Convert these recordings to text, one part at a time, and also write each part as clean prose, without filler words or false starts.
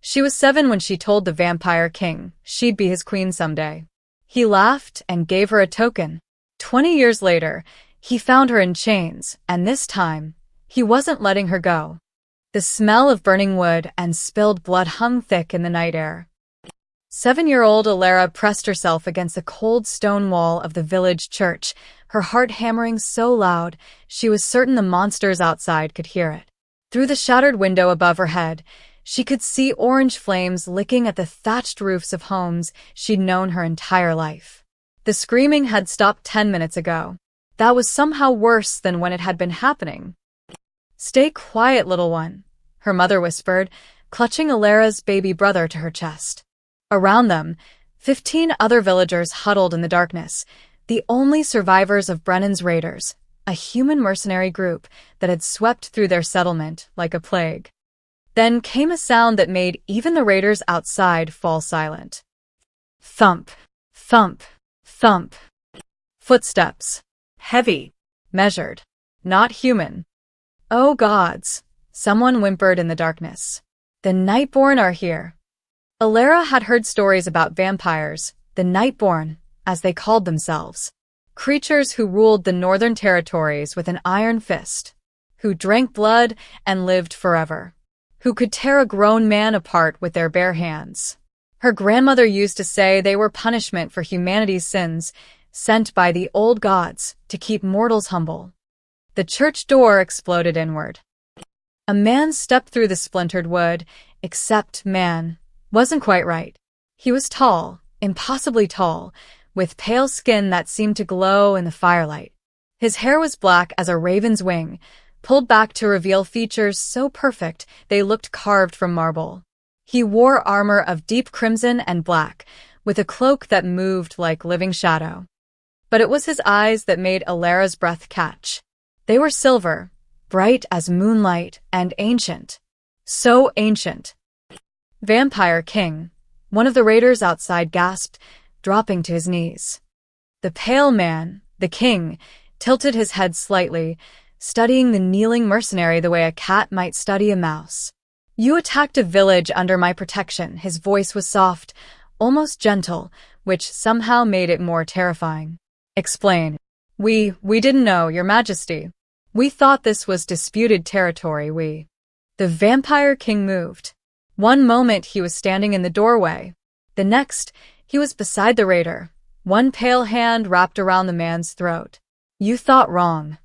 She was 7 when she told the Vampire King she'd be his queen someday. He laughed and gave her a token. 20 years later, he found her in chains, and this time, he wasn't letting her go. The smell of burning wood and spilled blood hung thick in the night air. 7-year-old Alara pressed herself against the cold stone wall of the village church, her heart hammering so loud she was certain the monsters outside could hear it. Through the shattered window above her head, she could see orange flames licking at the thatched roofs of homes she'd known her entire life. The screaming had stopped 10 minutes ago. That was somehow worse than when it had been happening. "Stay quiet, little one," her mother whispered, clutching Alara's baby brother to her chest. Around them, 15 other villagers huddled in the darkness, the only survivors of Brennan's raiders, a human mercenary group that had swept through their settlement like a plague. Then came a sound that made even the raiders outside fall silent. Thump, thump, thump. Footsteps. Heavy. Measured. Not human. "Oh gods," someone whimpered in the darkness. "The Nightborn are here." Alara had heard stories about vampires, the Nightborn, as they called themselves. Creatures who ruled the northern territories with an iron fist, who drank blood and lived forever, who could tear a grown man apart with their bare hands. Her grandmother used to say they were punishment for humanity's sins, sent by the old gods to keep mortals humble. The church door exploded inward. A man stepped through the splintered wood, except man wasn't quite right. He was tall, impossibly tall, with pale skin that seemed to glow in the firelight. His hair was black as a raven's wing, pulled back to reveal features so perfect they looked carved from marble. He wore armor of deep crimson and black, with a cloak that moved like living shadow. But it was his eyes that made Alara's breath catch. They were silver, bright as moonlight, and ancient. So ancient. "Vampire King," one of the raiders outside gasped, dropping to his knees. The pale man, the king, tilted his head slightly, studying the kneeling mercenary the way a cat might study a mouse. "You attacked a village under my protection." His voice was soft, almost gentle, which somehow made it more terrifying. "Explain." We didn't know, Your Majesty. We thought this was disputed territory, The Vampire King moved. One moment he was standing in the doorway. The next, he was beside the raider, one pale hand wrapped around the man's throat. "You thought wrong."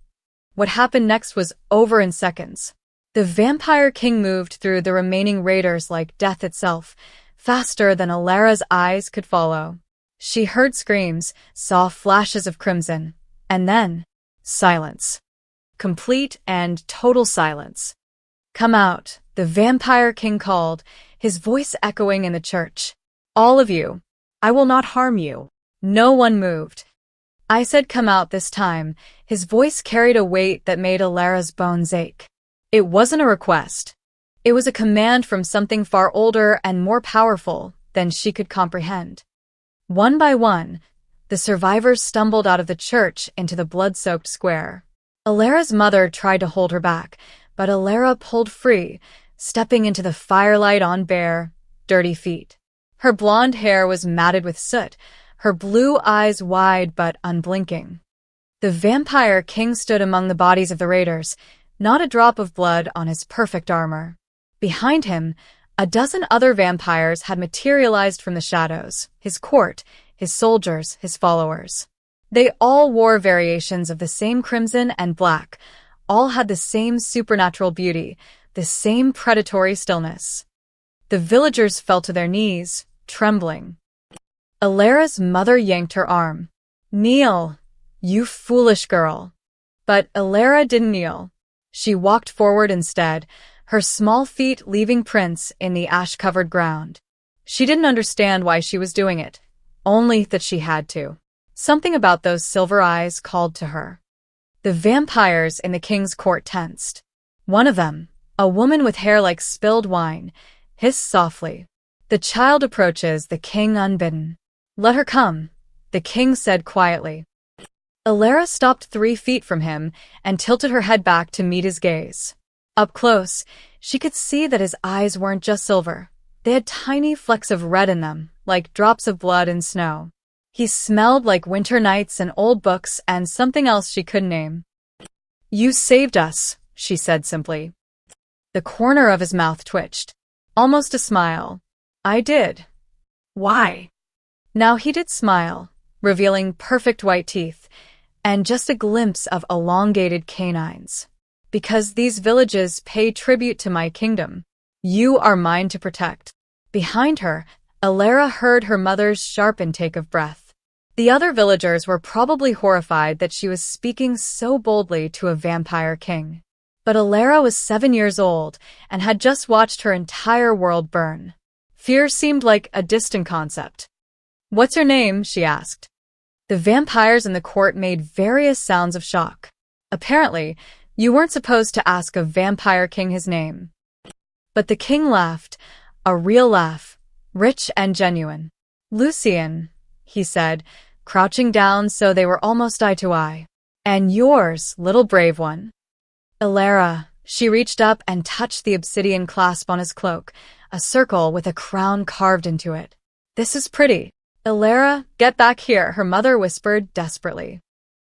What happened next was over in seconds. The Vampire King moved through the remaining raiders like death itself, faster than Alara's eyes could follow. She heard screams, saw flashes of crimson, and then silence. Complete and total silence. "Come out," the Vampire King called, his voice echoing in the church. "All of you. I will not harm you." No one moved. "I said come out this time." His voice carried a weight that made Alara's bones ache. It wasn't a request. It was a command from something far older and more powerful than she could comprehend. One by one, the survivors stumbled out of the church into the blood-soaked square. Alara's mother tried to hold her back, but Alara pulled free, stepping into the firelight on bare, dirty feet. Her blonde hair was matted with soot, her blue eyes wide but unblinking. The Vampire King stood among the bodies of the raiders, not a drop of blood on his perfect armor. Behind him, a dozen other vampires had materialized from the shadows, his court, his soldiers, his followers. They all wore variations of the same crimson and black, all had the same supernatural beauty, the same predatory stillness. The villagers fell to their knees, trembling. Alara's mother yanked her arm. "Kneel, you foolish girl." But Alara didn't kneel. She walked forward instead, her small feet leaving prints in the ash-covered ground. She didn't understand why she was doing it, only that she had to. Something about those silver eyes called to her. The vampires in the king's court tensed. One of them, a woman with hair like spilled wine, hissed softly. "The child approaches the king unbidden." "Let her come," the king said quietly. Alara stopped 3 feet from him and tilted her head back to meet his gaze. Up close, she could see that his eyes weren't just silver. They had tiny flecks of red in them, like drops of blood in snow. He smelled like winter nights and old books and something else she couldn't name. "You saved us," she said simply. The corner of his mouth twitched. Almost a smile. "I did." "Why?" Now he did smile, revealing perfect white teeth, and just a glimpse of elongated canines. "Because these villages pay tribute to my kingdom. You are mine to protect." Behind her, Alara heard her mother's sharp intake of breath. The other villagers were probably horrified that she was speaking so boldly to a vampire king. But Alara was 7 years old and had just watched her entire world burn. Fear seemed like a distant concept. "What's your name?" she asked. The vampires in the court made various sounds of shock. Apparently, you weren't supposed to ask a vampire king his name. But the king laughed, a real laugh, rich and genuine. "Lucien," he said, crouching down so they were almost eye to eye. "And yours, little brave one." Alara, she reached up and touched the obsidian clasp on his cloak, a circle with a crown carved into it. "This is pretty." "Alara, get back here," her mother whispered desperately.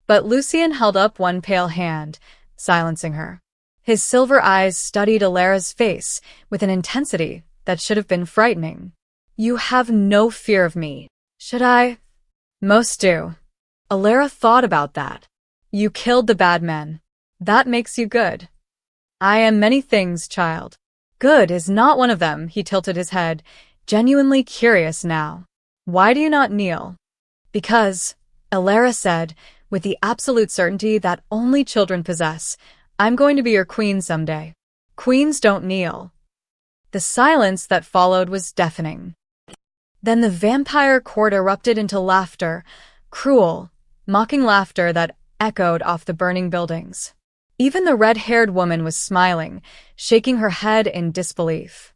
But Lucien held up one pale hand, silencing her. His silver eyes studied Alara's face with an intensity that should have been frightening. "You have no fear of me." "Should I?" "Most do." Alara thought about that. "You killed the bad men. That makes you good." "I am many things, child. Good is not one of them." He tilted his head, genuinely curious now. "Why do you not kneel?" "Because," Alara said, with the absolute certainty that only children possess, "I'm going to be your queen someday. Queens don't kneel." The silence that followed was deafening. Then the vampire court erupted into laughter, cruel, mocking laughter that echoed off the burning buildings. Even the red-haired woman was smiling, shaking her head in disbelief.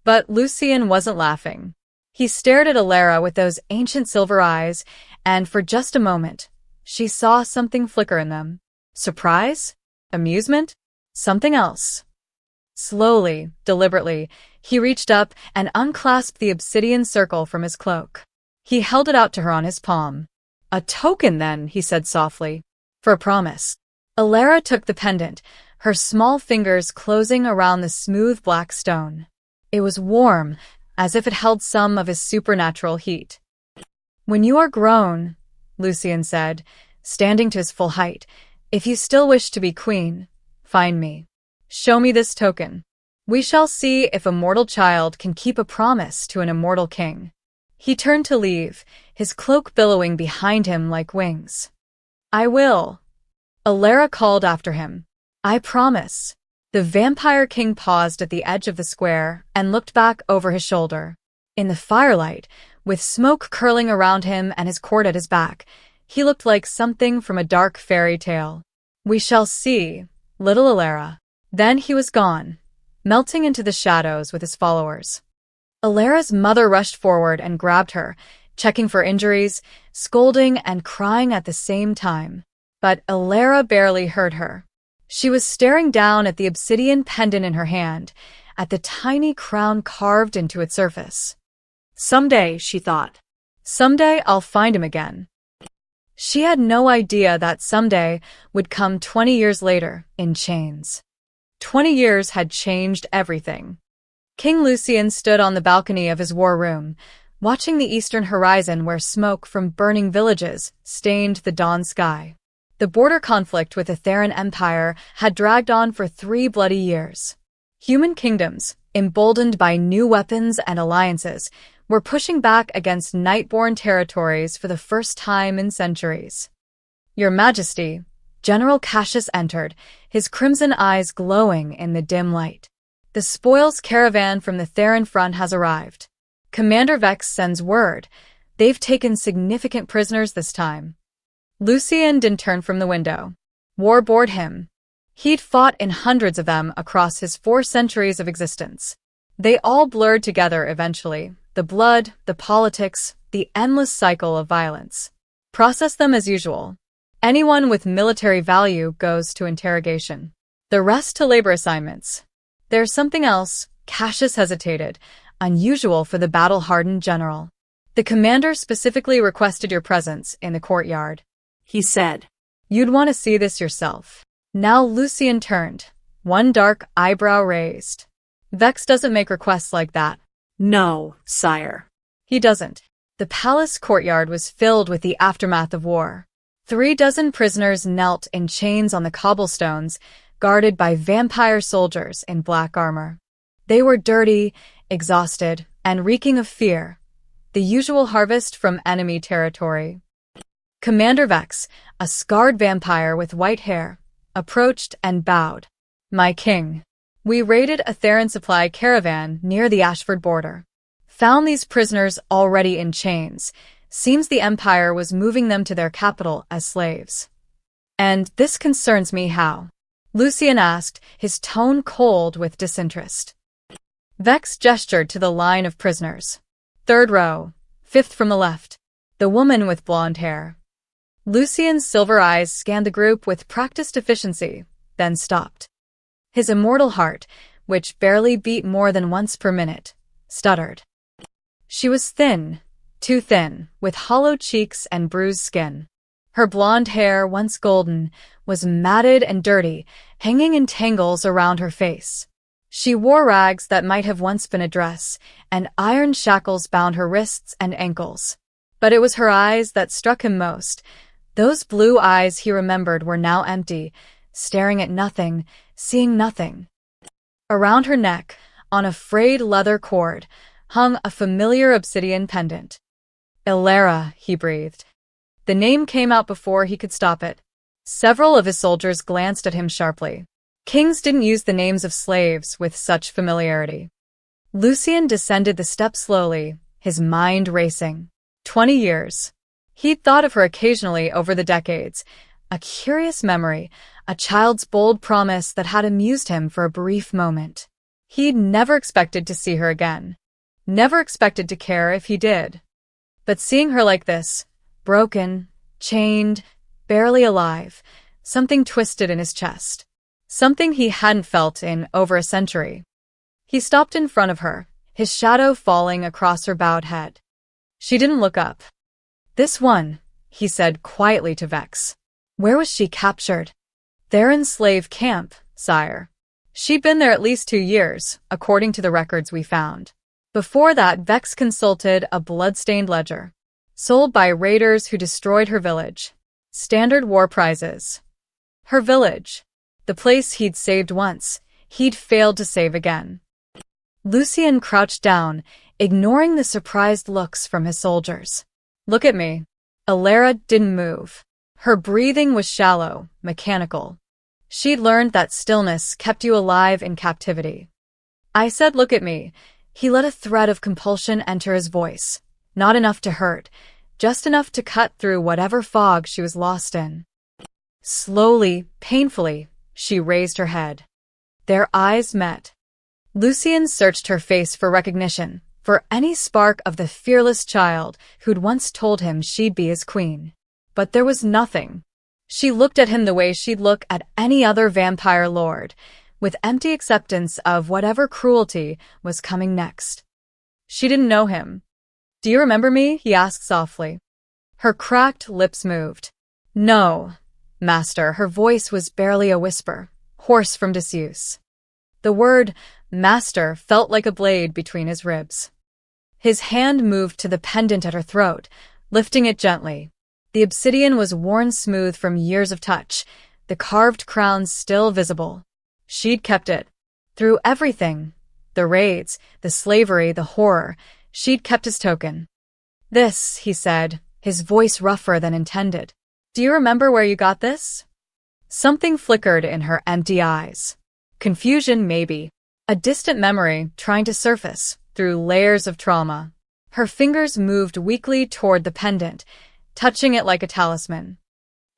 But Lucien wasn't laughing. He stared at Alara with those ancient silver eyes, and for just a moment, she saw something flicker in them. Surprise? Amusement? Something else. Slowly, deliberately, he reached up and unclasped the obsidian circle from his cloak. He held it out to her on his palm. "A token, then," he said softly. "For a promise." Alara took the pendant, her small fingers closing around the smooth black stone. It was warm, as if it held some of his supernatural heat. "When you are grown," Lucien said, standing to his full height, "if you still wish to be queen, find me. Show me this token. We shall see if a mortal child can keep a promise to an immortal king." He turned to leave, his cloak billowing behind him like wings. "I will." Alara called after him. "I promise." The vampire king paused at the edge of the square and looked back over his shoulder. In the firelight, with smoke curling around him and his court at his back, he looked like something from a dark fairy tale. "We shall see, little Alara." Then he was gone, melting into the shadows with his followers. Alara's mother rushed forward and grabbed her, checking for injuries, scolding and crying at the same time. But Alara barely heard her. She was staring down at the obsidian pendant in her hand, at the tiny crown carved into its surface. "Someday," she thought. "Someday I'll find him again." She had no idea that someday would come 20 years later, in chains. 20 years had changed everything. King Lucien stood on the balcony of his war room, watching the eastern horizon where smoke from burning villages stained the dawn sky. The border conflict with the Theron Empire had dragged on for 3 bloody years. Human kingdoms, emboldened by new weapons and alliances, were pushing back against Nightborn territories for the first time in centuries. "Your Majesty," General Cassius entered, his crimson eyes glowing in the dim light. "The spoils caravan from the Theron front has arrived. Commander Vex sends word. They've taken significant prisoners this time." Lucien didn't turn from the window. War bored him. He'd fought in hundreds of them across his 4 centuries of existence. They all blurred together eventually, the blood, the politics, the endless cycle of violence. Process them as usual. Anyone with military value goes to interrogation. The rest to labor assignments. "There's something else." Cassius hesitated, unusual for the battle-hardened general. The commander specifically requested your presence in the courtyard, he said. You'd want to see this yourself. Now Lucien turned, one dark eyebrow raised. Vex doesn't make requests like that. No, sire. He doesn't. The palace courtyard was filled with the aftermath of war. 36 prisoners knelt in chains on the cobblestones, guarded by vampire soldiers in black armor. They were dirty, exhausted, and reeking of fear, the usual harvest from enemy territory. Commander Vex, a scarred vampire with white hair, approached and bowed. My king. We raided a Theron supply caravan near the Ashford border. Found these prisoners already in chains. Seems the Empire was moving them to their capital as slaves. And this concerns me how? Lucien asked, his tone cold with disinterest. Vex gestured to the line of prisoners. 3rd row, 5th from the left. The woman with blonde hair. Lucien's silver eyes scanned the group with practiced efficiency, then stopped. His immortal heart, which barely beat more than once per minute, stuttered. She was thin, too thin, with hollow cheeks and bruised skin. Her blonde hair, once golden, was matted and dirty, hanging in tangles around her face. She wore rags that might have once been a dress, and iron shackles bound her wrists and ankles. But it was her eyes that struck him most. Those blue eyes he remembered were now empty, staring at nothing, seeing nothing. Around her neck, on a frayed leather cord, hung a familiar obsidian pendant. Illyra, he breathed. The name came out before he could stop it. Several of his soldiers glanced at him sharply. Kings didn't use the names of slaves with such familiarity. Lucien descended the steps slowly, his mind racing. 20 years. He'd thought of her occasionally over the decades, a curious memory, a child's bold promise that had amused him for a brief moment. He'd never expected to see her again. Never expected to care if he did. But seeing her like this, broken, chained, barely alive, something twisted in his chest. Something he hadn't felt in over a century. He stopped in front of her, his shadow falling across her bowed head. She didn't look up. This one, he said quietly to Vex. Where was she captured? Theron's slave camp, sire. She'd been there at least 2 years, according to the records we found. Before that, Vex consulted a blood-stained ledger. Sold by raiders who destroyed her village. Standard war prizes. Her village. The place he'd saved once, he'd failed to save again. Lucien crouched down, ignoring the surprised looks from his soldiers. Look at me. Illyra didn't move. Her breathing was shallow, mechanical. She'd learned that stillness kept you alive in captivity. I said, look at me. He let a thread of compulsion enter his voice. Not enough to hurt, just enough to cut through whatever fog she was lost in. Slowly, painfully, she raised her head. Their eyes met. Lucien searched her face for recognition, for any spark of the fearless child who'd once told him she'd be his queen. But there was nothing. She looked at him the way she'd look at any other vampire lord, with empty acceptance of whatever cruelty was coming next. She didn't know him. Do you remember me? He asked softly. Her cracked lips moved. No, master. Her voice was barely a whisper, hoarse from disuse. The word master felt like a blade between his ribs. His hand moved to the pendant at her throat, lifting it gently. The obsidian was worn smooth from years of touch, the carved crown still visible. She'd kept it. Through everything. The raids, the slavery, the horror. She'd kept his token. This, he said, his voice rougher than intended. Do you remember where you got this? Something flickered in her empty eyes. Confusion, maybe. A distant memory trying to surface through layers of trauma. Her fingers moved weakly toward the pendant, touching it like a talisman.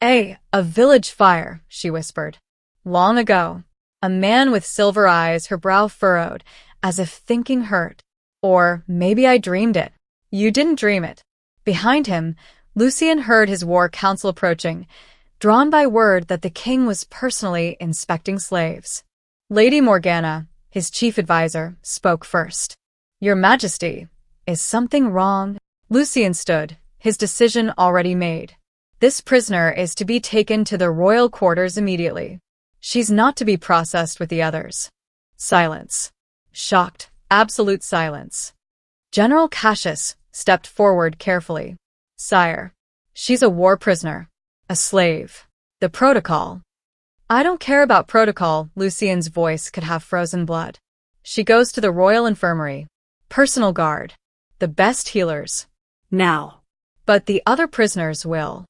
A village fire, she whispered. Long ago. A man with silver eyes, her brow furrowed, as if thinking hurt. Or maybe I dreamed it. You didn't dream it. Behind him, Lucien heard his war council approaching, drawn by word that the king was personally inspecting slaves. Lady Morgana, his chief advisor, spoke first. Your Majesty, is something wrong? Lucien stood, his decision already made. This prisoner is to be taken to the royal quarters immediately. She's not to be processed with the others. Silence. Shocked, absolute silence. General Cassius stepped forward carefully. Sire, she's a war prisoner. A slave. The protocol. I don't care about protocol, Lucien's voice could have frozen blood. She goes to the royal infirmary. Personal guard. The best healers. Now. But the other prisoners will.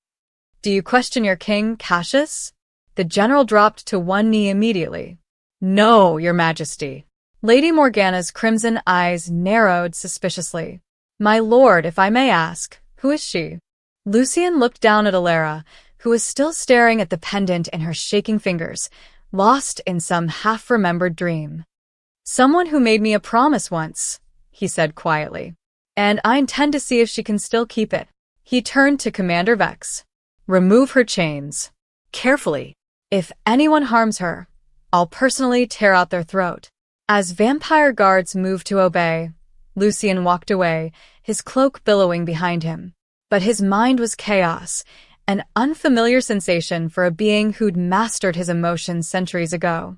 Do you question your king, Cassius? The general dropped to one knee immediately. No, your majesty. Lady Morgana's crimson eyes narrowed suspiciously. My lord, if I may ask, who is she? Lucien looked down at Alara, who was still staring at the pendant in her shaking fingers, lost in some half-remembered dream. Someone who made me a promise once, he said quietly. And I intend to see if she can still keep it. He turned to Commander Vex. Remove her chains. Carefully. If anyone harms her, I'll personally tear out their throat. As vampire guards moved to obey, Lucien walked away, his cloak billowing behind him. But his mind was chaos, an unfamiliar sensation for a being who'd mastered his emotions centuries ago.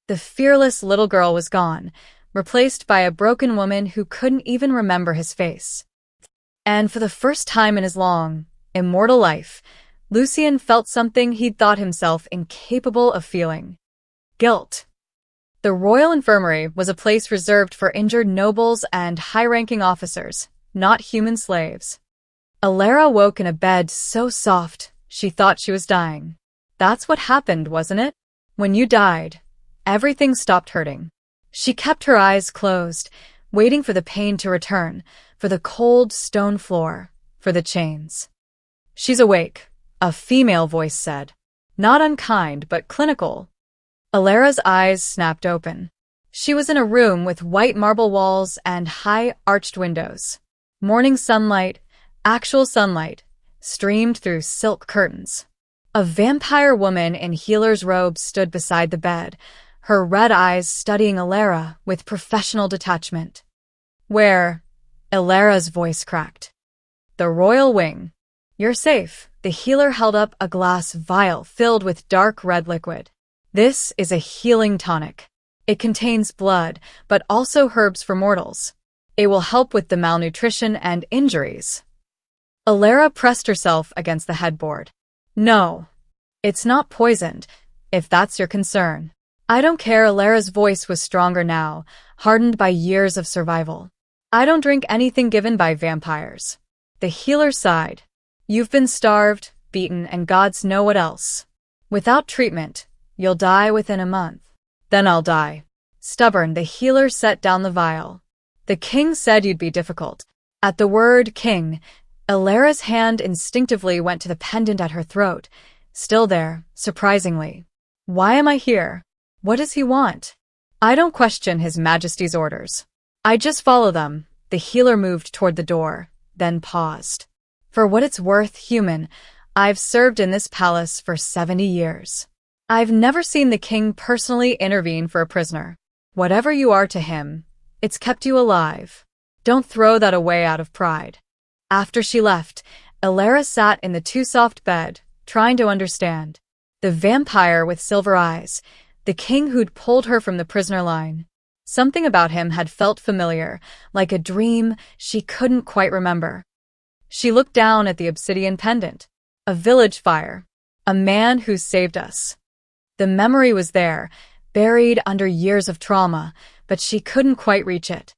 The fearless little girl was gone, replaced by a broken woman who couldn't even remember his face. And for the first time in his long, immortal life, Lucien felt something he'd thought himself incapable of feeling. Guilt. The Royal Infirmary was a place reserved for injured nobles and high-ranking officers, not human slaves. Alara woke in a bed so soft, she thought she was dying. That's what happened, wasn't it? When you died, everything stopped hurting. She kept her eyes closed, waiting for the pain to return, for the cold stone floor, for the chains. She's awake, a female voice said. Not unkind, but clinical. Alara's eyes snapped open. She was in a room with white marble walls and high arched windows. Morning sunlight, actual sunlight, streamed through silk curtains. A vampire woman in healer's robes stood beside the bed, her red eyes studying Alara with professional detachment. Where? Alara's voice cracked. The royal wing. You're safe. The healer held up a glass vial filled with dark red liquid. This is a healing tonic. It contains blood, but also herbs for mortals. It will help with the malnutrition and injuries. Alara pressed herself against the headboard. No, it's not poisoned, if that's your concern. I don't care. Alara's voice was stronger now, hardened by years of survival. I don't drink anything given by vampires. The healer sighed. You've been starved, beaten, and gods know what else. Without treatment, you'll die within a month. Then I'll die. Stubborn, the healer set down the vial. The king said you'd be difficult. At the word king, Alara's hand instinctively went to the pendant at her throat, still there, surprisingly. Why am I here? What does he want? I don't question His Majesty's orders. I just follow them. The healer moved toward the door, then paused. For what it's worth, human, I've served in this palace for 70 years. I've never seen the king personally intervene for a prisoner. Whatever you are to him, it's kept you alive. Don't throw that away out of pride. After she left, Alara sat in the too-soft bed, trying to understand. The vampire with silver eyes, the king who'd pulled her from the prisoner line. Something about him had felt familiar, like a dream she couldn't quite remember. She looked down at the obsidian pendant. A village fire. A man who saved us. The memory was there, buried under years of trauma, but she couldn't quite reach it.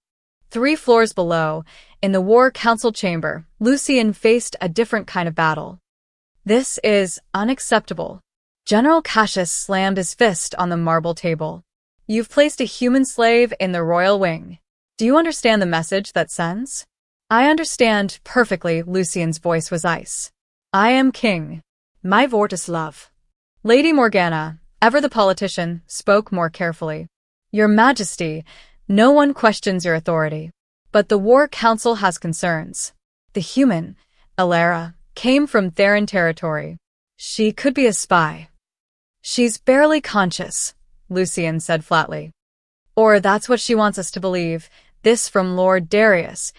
3 floors below, in the War Council chamber, Lucien faced a different kind of battle. This is unacceptable. General Cassius slammed his fist on the marble table. You've placed a human slave in the royal wing. Do you understand the message that sends? I understand perfectly. Lucien's voice was ice. I am king. My word is love. Lady Morgana, ever the politician, spoke more carefully. Your Majesty, no one questions your authority. But the War Council has concerns. The human, Alara, came from Theron territory. She could be a spy. She's barely conscious, Lucien said flatly. Or that's what she wants us to believe. This from Lord Darius,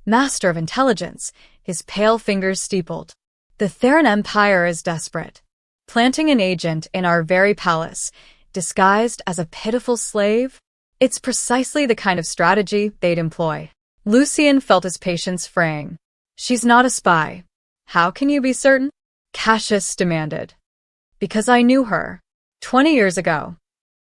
master of intelligence, his pale fingers steepled. The Theron Empire is desperate. Planting an agent in our very palace, disguised as a pitiful slave? It's precisely the kind of strategy they'd employ. Lucian felt his patience fraying. She's not a spy. How can you be certain? Cassius demanded. Because I knew her. 20 years ago.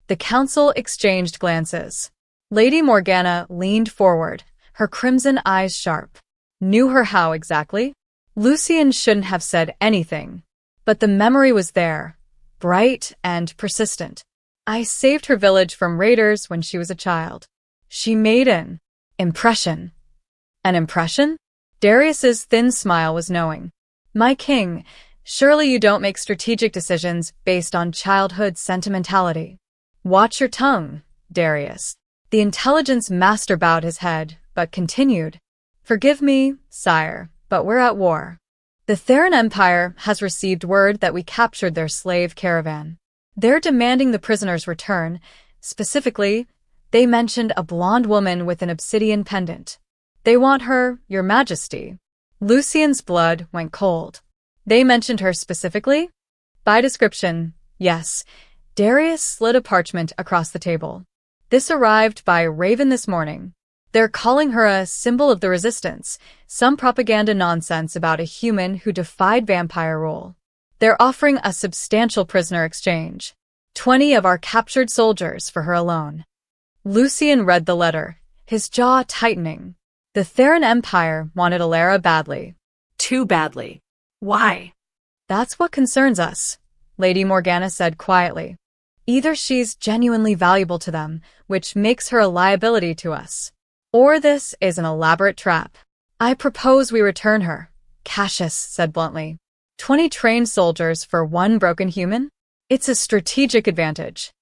The council exchanged glances. Lady Morgana leaned forward, her crimson eyes sharp. Knew her how exactly? Lucian shouldn't have said anything. But the memory was there, bright and persistent. I saved her village from raiders when she was a child. She made an impression. An impression? Darius's thin smile was knowing. My king, surely you don't make strategic decisions based on childhood sentimentality. Watch your tongue, Darius. The intelligence master bowed his head, but continued. Forgive me, sire, but we're at war. The Theron Empire has received word that we captured their slave caravan. They're demanding the prisoner's return. Specifically, they mentioned a blonde woman with an obsidian pendant. They want her, your majesty. Lucian's blood went cold. They mentioned her specifically? By description, yes. Darius slid a parchment across the table. This arrived by Raven this morning. They're calling her a symbol of the resistance, some propaganda nonsense about a human who defied vampire rule. They're offering a substantial prisoner exchange. 20 of our captured soldiers for her alone. Lucian read the letter, his jaw tightening. The Theron Empire wanted Alara badly. Too badly. Why? That's what concerns us, Lady Morgana said quietly. Either she's genuinely valuable to them, which makes her a liability to us, or this is an elaborate trap. I propose we return her, Cassius said bluntly. 20 trained soldiers for one broken human? It's a strategic advantage.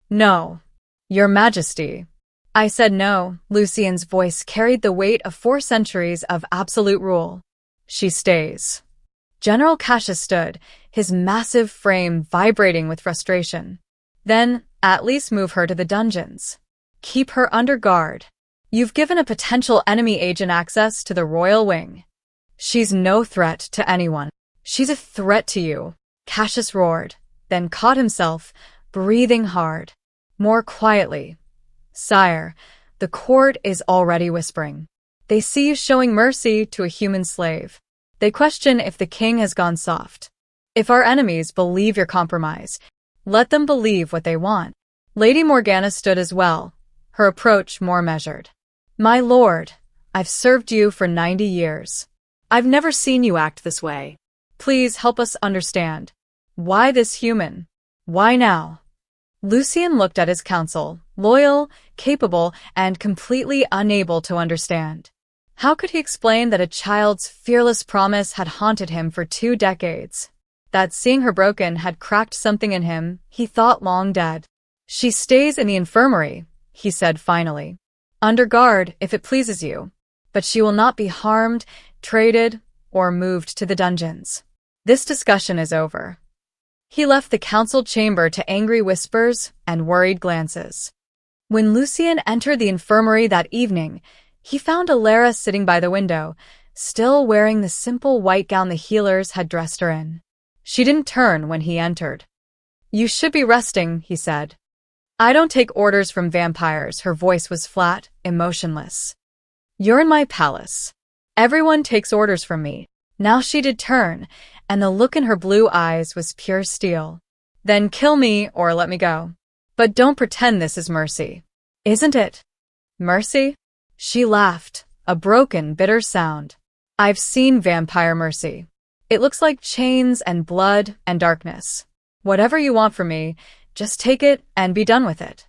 No, Your Majesty. I said no. Lucian's voice carried the weight of 4 centuries of absolute rule. She stays. General Cassius stood, his massive frame vibrating with frustration. Then, at least move her to the dungeons. Keep her under guard. You've given a potential enemy agent access to the royal wing. She's no threat to anyone. She's a threat to you, Cassius roared, then caught himself, breathing hard. More quietly. Sire, the court is already whispering. They see you showing mercy to a human slave. They question if the king has gone soft. If our enemies believe your compromise, let them believe what they want. Lady Morgana stood as well, her approach more measured. My lord, I've served you for 90 years. I've never seen you act this way. Please help us understand. Why this human? Why now? Lucian looked at his counsel, loyal, capable, and completely unable to understand. How could he explain that a child's fearless promise had haunted him for 2 decades? That seeing her broken had cracked something in him he thought long dead. She stays in the infirmary, he said finally. Under guard, if it pleases you. But she will not be harmed, traded, or moved to the dungeons. This discussion is over. He left the council chamber to angry whispers and worried glances. When Lucian entered the infirmary that evening, he found Alara sitting by the window, still wearing the simple white gown the healers had dressed her in. She didn't turn when he entered. You should be resting, he said. I don't take orders from vampires. Her voice was flat, emotionless. You're in my palace. Everyone takes orders from me. Now she did turn, and the look in her blue eyes was pure steel. Then kill me or let me go. But don't pretend this is mercy. Isn't it? Mercy? She laughed, a broken, bitter sound. I've seen vampire mercy. It looks like chains and blood and darkness. Whatever you want from me, just take it and be done with it.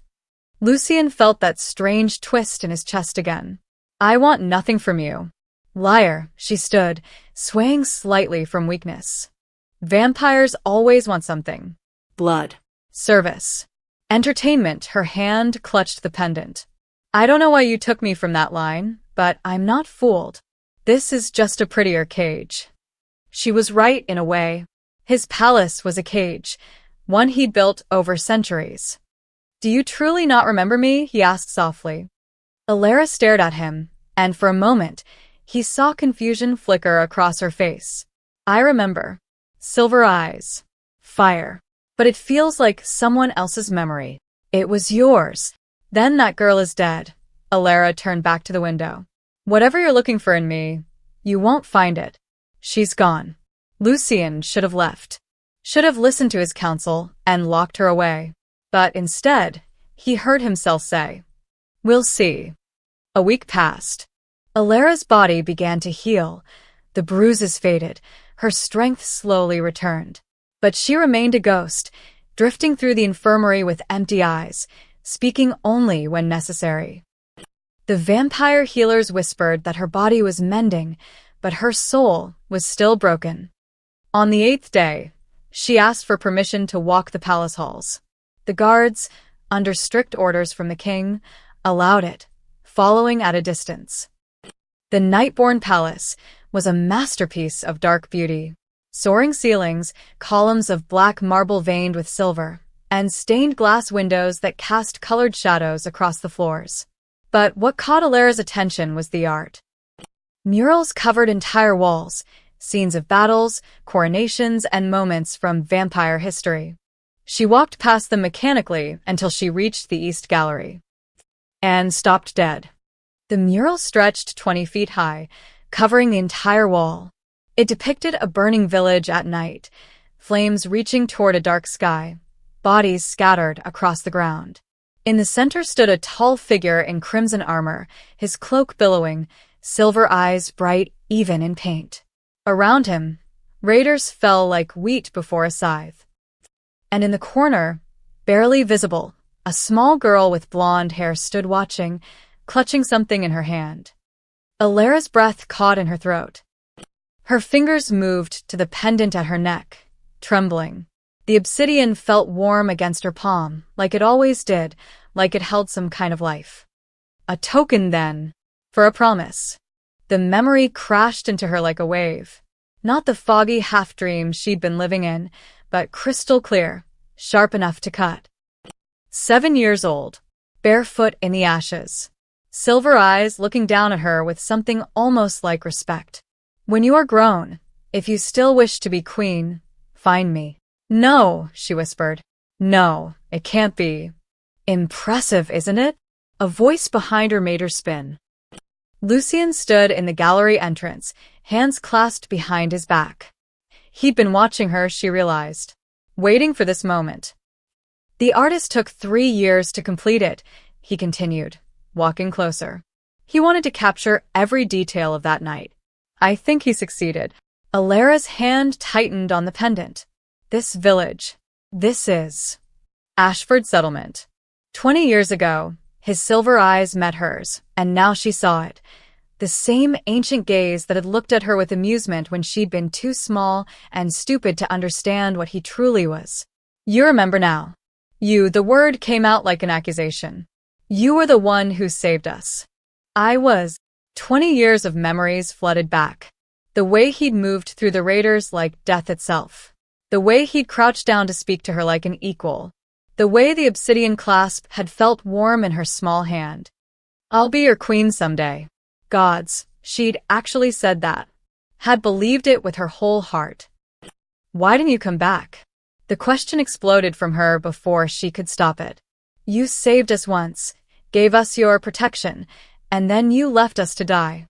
Lucian felt that strange twist in his chest again. I want nothing from you. Liar, she stood, swaying slightly from weakness. Vampires always want something. Blood. Service. Entertainment, her hand clutched the pendant. I don't know why you took me from that line, but I'm not fooled. This is just a prettier cage. She was right in a way. His palace was a cage, one he'd built over centuries. Do you truly not remember me? He asked softly. Alara stared at him, and for a moment, he saw confusion flicker across her face. I remember. Silver eyes. Fire. But it feels like someone else's memory. It was yours. Then that girl is dead. Alara turned back to the window. Whatever you're looking for in me, you won't find it. She's gone. Lucien should have left. Should have listened to his counsel and locked her away. But instead, he heard himself say, "We'll see." A week passed. Alara's body began to heal. The bruises faded. Her strength slowly returned. But she remained a ghost, drifting through the infirmary with empty eyes, speaking only when necessary. The vampire healers whispered that her body was mending, but her soul was still broken. On the 8th day, she asked for permission to walk the palace halls. The guards, under strict orders from the king, allowed it, following at a distance. The Nightborn Palace was a masterpiece of dark beauty. Soaring ceilings, columns of black marble veined with silver, and stained glass windows that cast colored shadows across the floors. But what caught Alara's attention was the art. Murals covered entire walls, scenes of battles, coronations, and moments from vampire history. She walked past them mechanically until she reached the East Gallery. And stopped dead. The mural stretched 20 feet high, covering the entire wall. It depicted a burning village at night, flames reaching toward a dark sky, bodies scattered across the ground. In the center stood a tall figure in crimson armor, his cloak billowing, silver eyes bright even in paint. Around him, raiders fell like wheat before a scythe. And in the corner, barely visible, a small girl with blonde hair stood watching, clutching something in her hand. Alara's breath caught in her throat. Her fingers moved to the pendant at her neck, trembling. The obsidian felt warm against her palm, like it always did, like it held some kind of life. A token, then, for a promise. The memory crashed into her like a wave. Not the foggy half-dream she'd been living in, but crystal clear, sharp enough to cut. 7 years old, barefoot in the ashes. Silver eyes looking down at her with something almost like respect. When you are grown, if you still wish to be queen, find me. No, she whispered. No, it can't be. Impressive, isn't it? A voice behind her made her spin. Lucien stood in the gallery entrance, hands clasped behind his back. He'd been watching her, she realized, waiting for this moment. The artist took 3 years to complete it, he continued, walking closer. He wanted to capture every detail of that night. I think he succeeded. Alara's hand tightened on the pendant. This village. This is Ashford Settlement. 20 years ago, his silver eyes met hers, and now she saw it. The same ancient gaze that had looked at her with amusement when she'd been too small and stupid to understand what he truly was. You remember now. The word came out like an accusation. You were the one who saved us. I was. 20 years of memories flooded back. The way he'd moved through the raiders like death itself. The way he'd crouched down to speak to her like an equal. The way the obsidian clasp had felt warm in her small hand. I'll be your queen someday. Gods, she'd actually said that. Had believed it with her whole heart. Why didn't you come back? The question exploded from her before she could stop it. You saved us once, gave us your protection, and then you left us to die.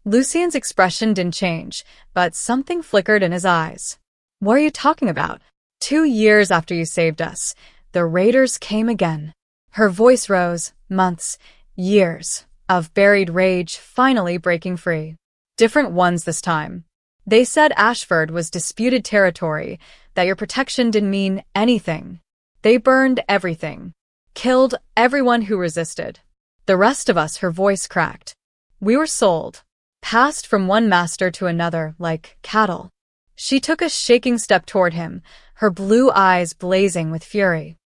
Lucien's expression didn't change, but something flickered in his eyes. What are you talking about? 2 years after you saved us, the raiders came again. Her voice rose, months, years, of buried rage finally breaking free. Different ones this time. They said Ashford was disputed territory, that your protection didn't mean anything. They burned everything. Killed everyone who resisted. The rest of us, her voice cracked. We were sold. Passed from one master to another like cattle. She took a shaking step toward him, her blue eyes blazing with fury.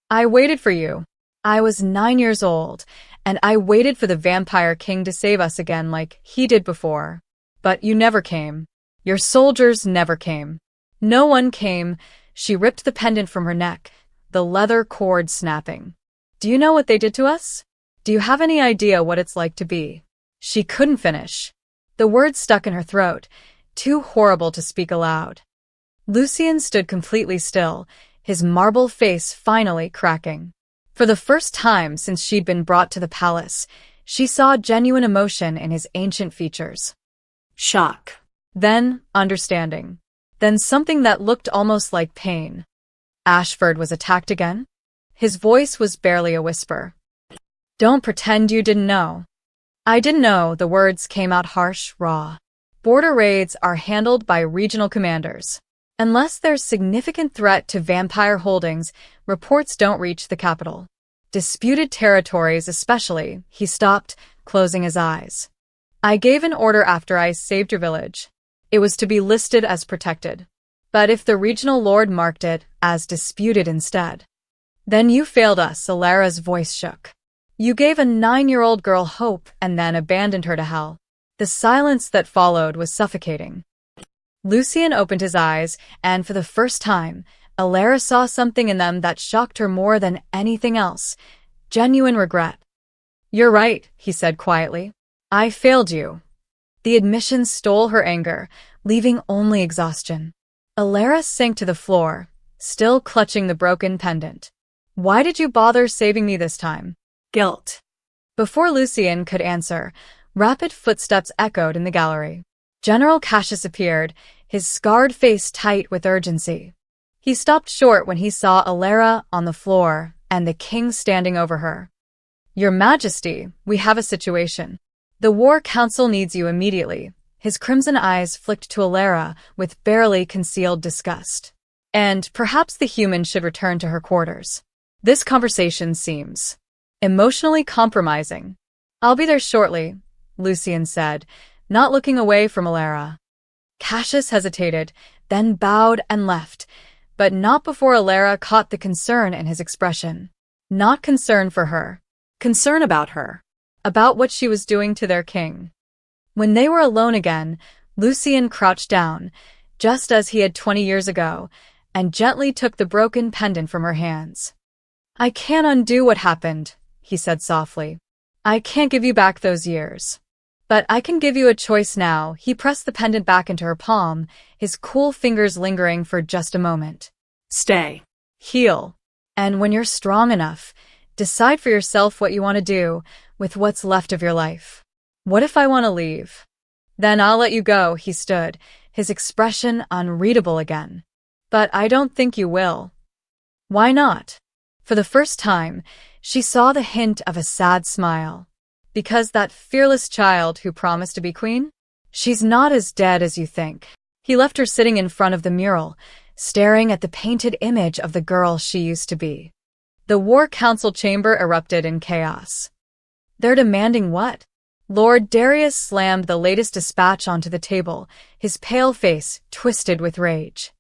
I waited for you. I was 9 years old, and I waited for the vampire king to save us again like he did before. But you never came. Your soldiers never came. No one came. She ripped the pendant from her neck, the leather cord snapping. Do you know what they did to us? Do you have any idea what it's like to be? She couldn't finish. The words stuck in her throat, too horrible to speak aloud. Lucien stood completely still, his marble face finally cracking. For the first time since she'd been brought to the palace, she saw genuine emotion in his ancient features. Shock. Then understanding. Then something that looked almost like pain. Ashford was attacked again? His voice was barely a whisper. Don't pretend you didn't know. I didn't know, the words came out harsh, raw. Border raids are handled by regional commanders. Unless there's significant threat to vampire holdings, reports don't reach the capital. Disputed territories especially, he stopped, closing his eyes. I gave an order after I saved your village. It was to be listed as protected. But if the regional lord marked it as disputed instead, then you failed us, Alara's voice shook. You gave a 9-year-old girl hope and then abandoned her to hell. The silence that followed was suffocating. Lucien opened his eyes, and for the first time, Alara saw something in them that shocked her more than anything else. Genuine regret. You're right, he said quietly. I failed you. The admission stole her anger, leaving only exhaustion. Alara sank to the floor, still clutching the broken pendant. Why did you bother saving me this time? Guilt. Before Lucien could answer, rapid footsteps echoed in the gallery. General Cassius appeared, his scarred face tight with urgency. He stopped short when he saw Alara on the floor and the king standing over her. Your Majesty, we have a situation. The War Council needs you immediately. His crimson eyes flicked to Alara with barely concealed disgust. And perhaps the human should return to her quarters. This conversation seems emotionally compromising. I'll be there shortly, Lucien said, not looking away from Alara. Cassius hesitated, then bowed and left, but not before Alara caught the concern in his expression. Not concern for her. Concern about her. About what she was doing to their king. When they were alone again, Lucien crouched down, just as he had 20 years ago, and gently took the broken pendant from her hands. I can't undo what happened, he said softly. I can't give you back those years. But I can give you a choice now. He pressed the pendant back into her palm, his cool fingers lingering for just a moment. Stay. Heal. And when you're strong enough, decide for yourself what you want to do with what's left of your life. What if I want to leave? Then I'll let you go, he stood, his expression unreadable again. But I don't think you will. Why not? For the first time, she saw the hint of a sad smile. Because that fearless child who promised to be queen? She's not as dead as you think. He left her sitting in front of the mural, staring at the painted image of the girl she used to be. The War Council chamber erupted in chaos. They're demanding what? Lord Darius slammed the latest dispatch onto the table, his pale face twisted with rage.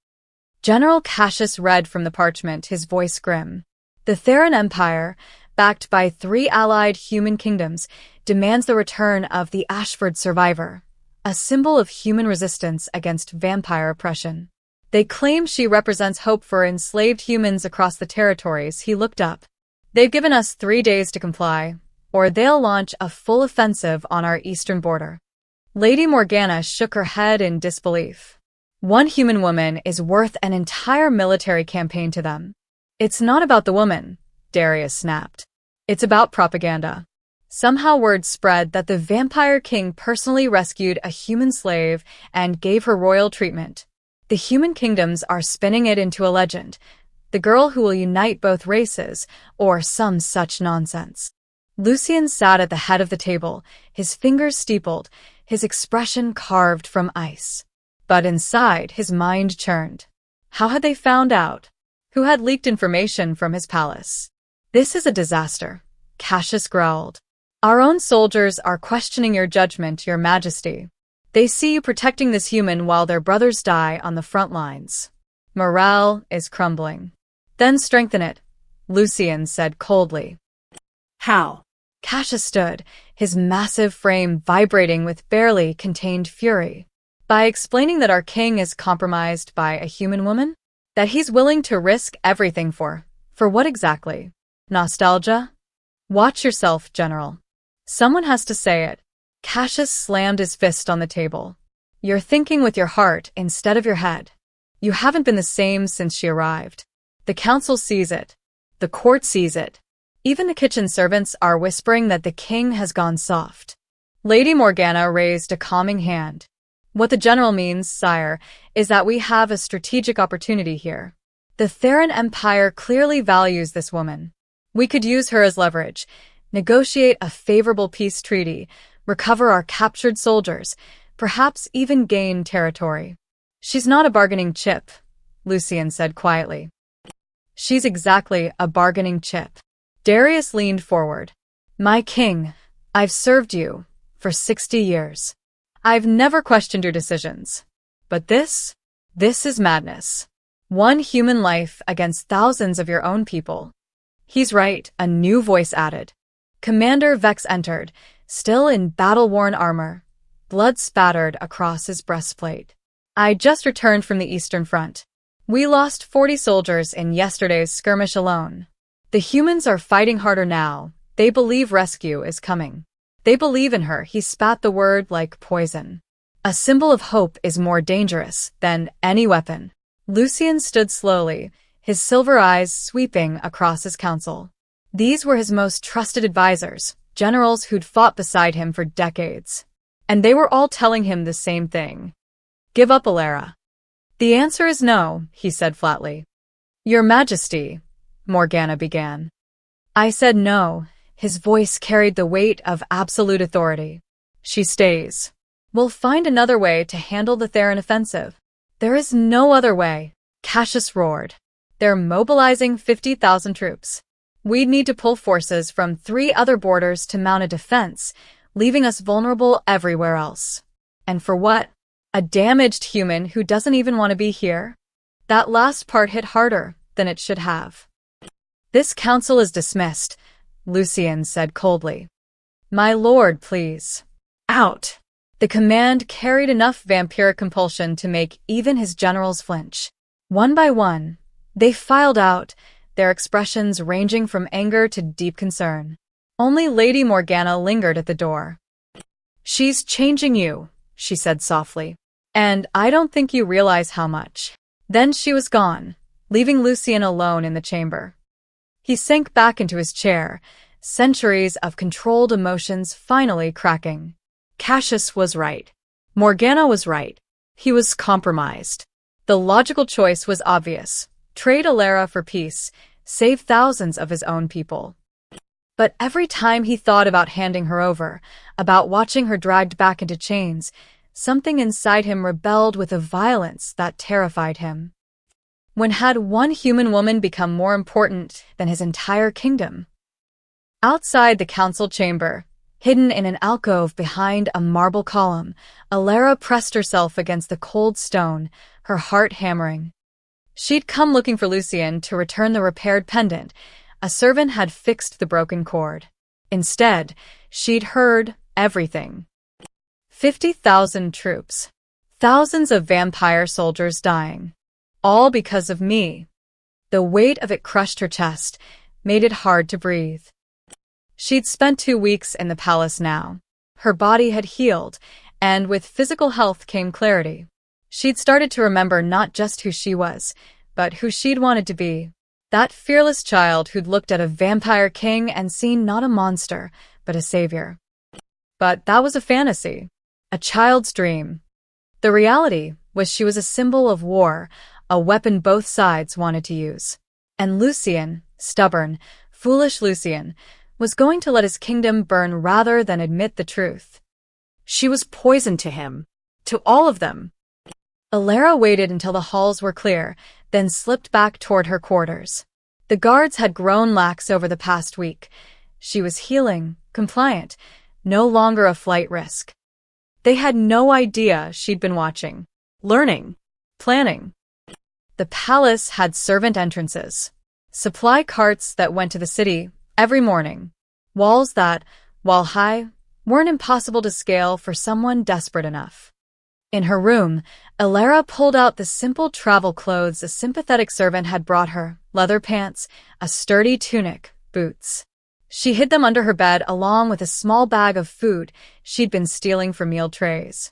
General Cassius read from the parchment, his voice grim. The Theron Empire, backed by 3 allied human kingdoms, demands the return of the Ashford survivor, a symbol of human resistance against vampire oppression. They claim she represents hope for enslaved humans across the territories. He looked up. They've given us 3 days to comply, or they'll launch a full offensive on our eastern border. Lady Morgana shook her head in disbelief. One human woman is worth an entire military campaign to them. It's not about the woman, Darius snapped. It's about propaganda. Somehow word spread that the Vampire King personally rescued a human slave and gave her royal treatment. The human kingdoms are spinning it into a legend, the girl who will unite both races, or some such nonsense. Lucien sat at the head of the table, his fingers steepled, his expression carved from ice. But inside, his mind churned. How had they found out? Who had leaked information from his palace? This is a disaster, Cassius growled. Our own soldiers are questioning your judgment, Your Majesty. They see you protecting this human while their brothers die on the front lines. Morale is crumbling. Then strengthen it, Lucien said coldly. How? Cassius stood, his massive frame vibrating with barely contained fury. By explaining that our king is compromised by a human woman? That he's willing to risk everything for what exactly? Nostalgia? Watch yourself, General. Someone has to say it. Cassius slammed his fist on the table. You're thinking with your heart instead of your head. You haven't been the same since she arrived. The council sees it. The court sees it. Even the kitchen servants are whispering that the king has gone soft. Lady Morgana raised a calming hand. What the general means, sire, is that we have a strategic opportunity here. The Theron Empire clearly values this woman. We could use her as leverage, negotiate a favorable peace treaty, recover our captured soldiers, perhaps even gain territory. She's not a bargaining chip, Lucian said quietly. She's exactly a bargaining chip. Darius leaned forward. My king, I've served you for 60 years. I've never questioned your decisions. But this is madness. One human life against thousands of your own people. He's right, a new voice added. Commander Vex entered, still in battle-worn armor, blood spattered across his breastplate. I just returned from the Eastern Front. We lost 40 soldiers in yesterday's skirmish alone. The humans are fighting harder now. They believe rescue is coming. They believe in her. He spat the word like poison. A symbol of hope is more dangerous than any weapon. Lucian stood slowly, his silver eyes sweeping across his council. These were his most trusted advisors, generals who'd fought beside him for decades. And they were all telling him the same thing. Give up, Alara. The answer is no, he said flatly. Your Majesty, Morgana began. I said no. His voice carried the weight of absolute authority. She stays. We'll find another way to handle the Theron offensive. There is no other way, Cassius roared. They're mobilizing 50,000 troops. We'd need to pull forces from 3 other borders to mount a defense, leaving us vulnerable everywhere else. And for what? A damaged human who doesn't even want to be here? That last part hit harder than it should have. This council is dismissed, Lucian said coldly. My lord, please. Out. The command carried enough vampiric compulsion to make even his generals flinch. One by one, they filed out, their expressions ranging from anger to deep concern. Only Lady Morgana lingered at the door. She's changing you, she said softly. And I don't think you realize how much. Then she was gone, leaving Lucian alone in the chamber. He sank back into his chair, centuries of controlled emotions finally cracking. Cassius was right. Morgana was right. He was compromised. The logical choice was obvious. Trade Alara for peace, save thousands of his own people. But every time he thought about handing her over, about watching her dragged back into chains, something inside him rebelled with a violence that terrified him. When had one human woman become more important than his entire kingdom? Outside the council chamber, hidden in an alcove behind a marble column, Alara pressed herself against the cold stone, her heart hammering. She'd come looking for Lucian to return the repaired pendant. A servant had fixed the broken cord. Instead, she'd heard everything. 50,000 troops. Thousands of vampire soldiers dying. All because of me. The weight of it crushed her chest, made it hard to breathe. She'd spent 2 weeks in the palace now. Her body had healed, and with physical health came clarity. She'd started to remember not just who she was, but who she'd wanted to be. That fearless child who'd looked at a vampire king and seen not a monster, but a savior. But that was a fantasy. A child's dream. The reality was she was a symbol of war, a weapon both sides wanted to use. And Lucian, stubborn, foolish Lucian, was going to let his kingdom burn rather than admit the truth. She was poison to him. To all of them. Alara waited until the halls were clear, then slipped back toward her quarters. The guards had grown lax over the past week. She was healing, compliant, no longer a flight risk. They had no idea she'd been watching, learning, planning. The palace had servant entrances, supply carts that went to the city every morning, walls that, while high, weren't impossible to scale for someone desperate enough. In her room, Alara pulled out the simple travel clothes a sympathetic servant had brought her, leather pants, a sturdy tunic, boots. She hid them under her bed along with a small bag of food she'd been stealing from meal trays.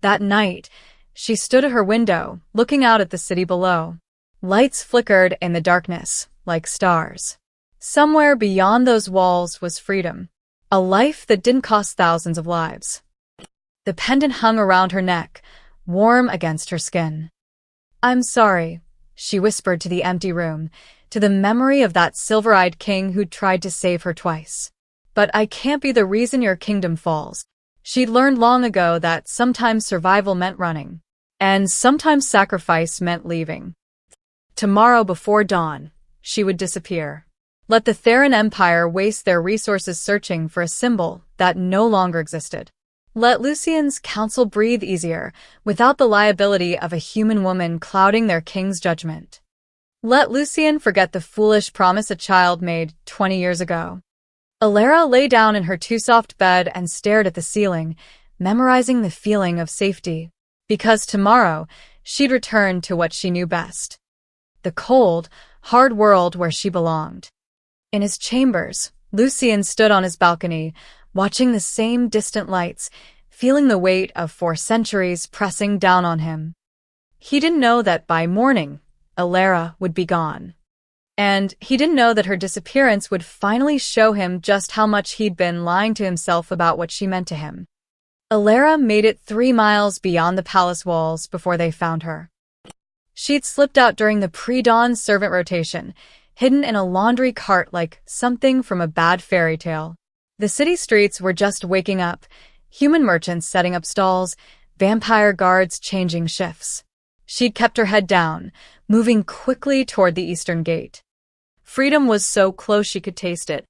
That night, she stood at her window, looking out at the city below. Lights flickered in the darkness, like stars. Somewhere beyond those walls was freedom, a life that didn't cost thousands of lives. The pendant hung around her neck, warm against her skin. "I'm sorry," she whispered to the empty room, to the memory of that silver-eyed king who'd tried to save her twice. "But I can't be the reason your kingdom falls." She'd learned long ago that sometimes survival meant running, and sometimes sacrifice meant leaving. Tomorrow before dawn, she would disappear. Let the Theron Empire waste their resources searching for a symbol that no longer existed. Let Lucien's council breathe easier, without the liability of a human woman clouding their king's judgment. Let Lucien forget the foolish promise a child made 20 years ago. Alara lay down in her too-soft bed and stared at the ceiling, memorizing the feeling of safety. Because tomorrow, she'd return to what she knew best. The cold, hard world where she belonged. In his chambers, Lucien stood on his balcony, watching the same distant lights, feeling the weight of 4 centuries pressing down on him. He didn't know that by morning, Alara would be gone. And he didn't know that her disappearance would finally show him just how much he'd been lying to himself about what she meant to him. Alara made it 3 miles beyond the palace walls before they found her. She'd slipped out during the pre-dawn servant rotation, hidden in a laundry cart like something from a bad fairy tale. The city streets were just waking up, human merchants setting up stalls, vampire guards changing shifts. She'd kept her head down, moving quickly toward the eastern gate. Freedom was so close she could taste it.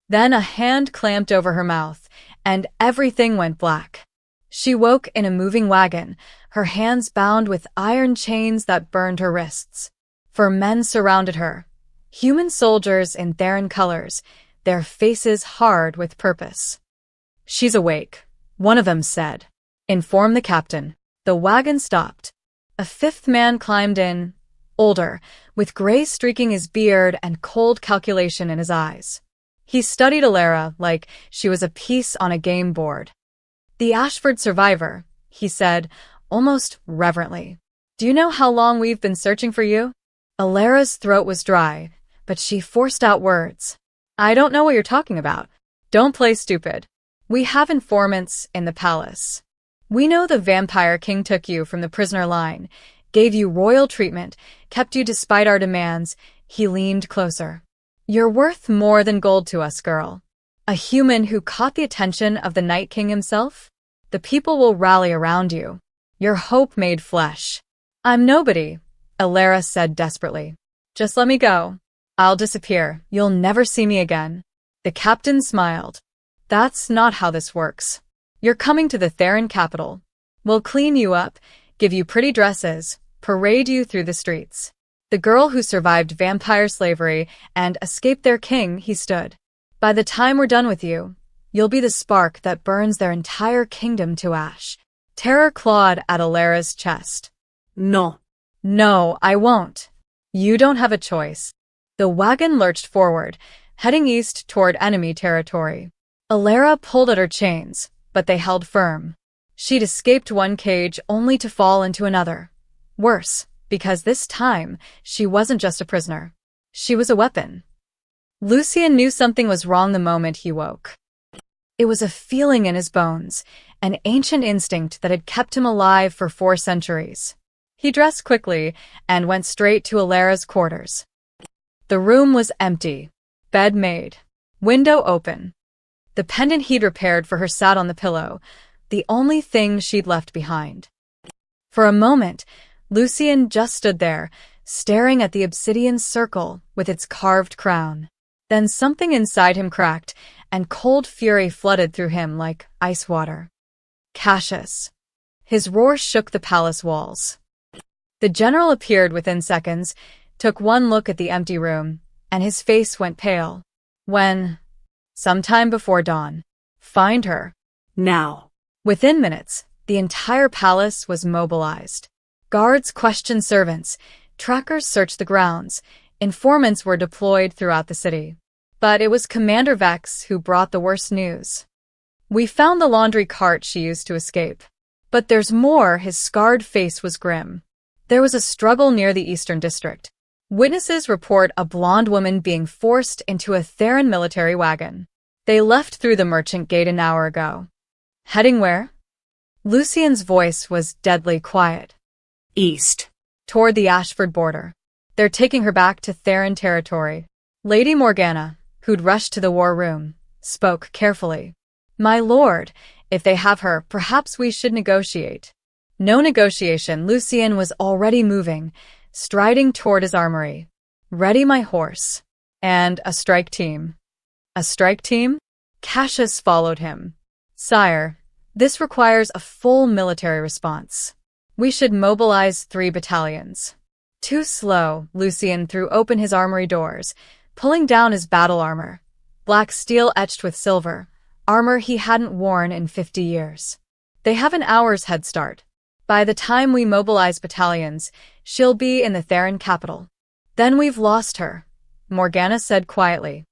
Then a hand clamped over her mouth, and everything went black. She woke in a moving wagon, her hands bound with iron chains that burned her wrists. 4 men surrounded her, human soldiers in Theron colors, their faces hard with purpose. "She's awake," one of them said. "Inform the captain." The wagon stopped. A 5th man climbed in, older, with gray streaking his beard and cold calculation in his eyes. He studied Alara like she was a piece on a game board. "The Ashford survivor," he said, almost reverently. "Do you know how long we've been searching for you?" Alara's throat was dry, but she forced out words. "I don't know what you're talking about. Don't play stupid. We have informants in the palace. We know the vampire king took you from the prisoner line, gave you royal treatment, kept you despite our demands." He leaned closer. "You're worth more than gold to us, girl. A human who caught the attention of the Night King himself? The people will rally around you. Your hope made flesh." "I'm nobody," Alara said desperately. "Just let me go. I'll disappear. You'll never see me again." The captain smiled. "That's not how this works. You're coming to the Theron capital. We'll clean you up, give you pretty dresses, parade you through the streets. The girl who survived vampire slavery and escaped their king," he stood. "By the time we're done with you, you'll be the spark that burns their entire kingdom to ash." Terror clawed at Alara's chest. No. "No, I won't. You don't have a choice." The wagon lurched forward, heading east toward enemy territory. Alara pulled at her chains, but they held firm. She'd escaped one cage only to fall into another. Worse, because this time, she wasn't just a prisoner. She was a weapon. Lucien knew something was wrong the moment he woke. It was a feeling in his bones, an ancient instinct that had kept him alive for 4 centuries. He dressed quickly and went straight to Alara's quarters. The room was empty, bed made, window open. The pendant he'd repaired for her sat on the pillow, the only thing she'd left behind. For a moment, Lucien just stood there, staring at the obsidian circle with its carved crown. Then something inside him cracked, and cold fury flooded through him like ice water. Cassius. His roar shook the palace walls. The general appeared within seconds, took one look at the empty room, and his face went pale. "When?" "Sometime before dawn. Find her." Now. Within minutes, the entire palace was mobilized. Guards questioned servants, trackers searched the grounds, informants were deployed throughout the city. But it was Commander Vex who brought the worst news. We found the laundry cart she used to escape. But there's more. His scarred face was grim. There was a struggle near the Eastern District. Witnesses report a blonde woman being forced into a Theron military wagon. They left through the merchant gate an hour ago. Heading where? Lucien's voice was deadly quiet. East. Toward the Ashford border. They're taking her back to Theron territory. Lady Morgana, who'd rushed to the war room, spoke carefully. My lord, if they have her, perhaps we should negotiate. No negotiation. Lucien was already moving, striding toward his armory. Ready my horse. And a strike team. A strike team? Cassius followed him. Sire, this requires a full military response. We should mobilize 3 battalions. Too slow. Lucien threw open his armory doors, pulling down his battle armor. Black steel etched with silver. Armor he hadn't worn in 50 years. They have an hour's head start. By the time we mobilize battalions, she'll be in the Theron capital. Then we've lost her, Morgana said quietly.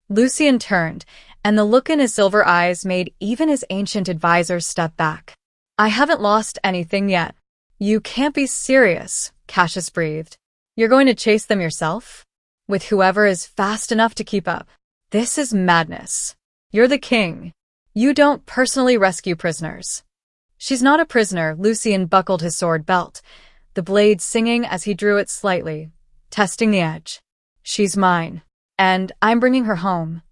Lucien turned, and the look in his silver eyes made even his ancient advisors step back. I haven't lost anything yet. You can't be serious, Cassius breathed. You're going to chase them yourself? With whoever is fast enough to keep up. This is madness. You're the king. You don't personally rescue prisoners. She's not a prisoner. Lucien buckled his sword belt, the blade singing as he drew it slightly, testing the edge. She's mine, and I'm bringing her home.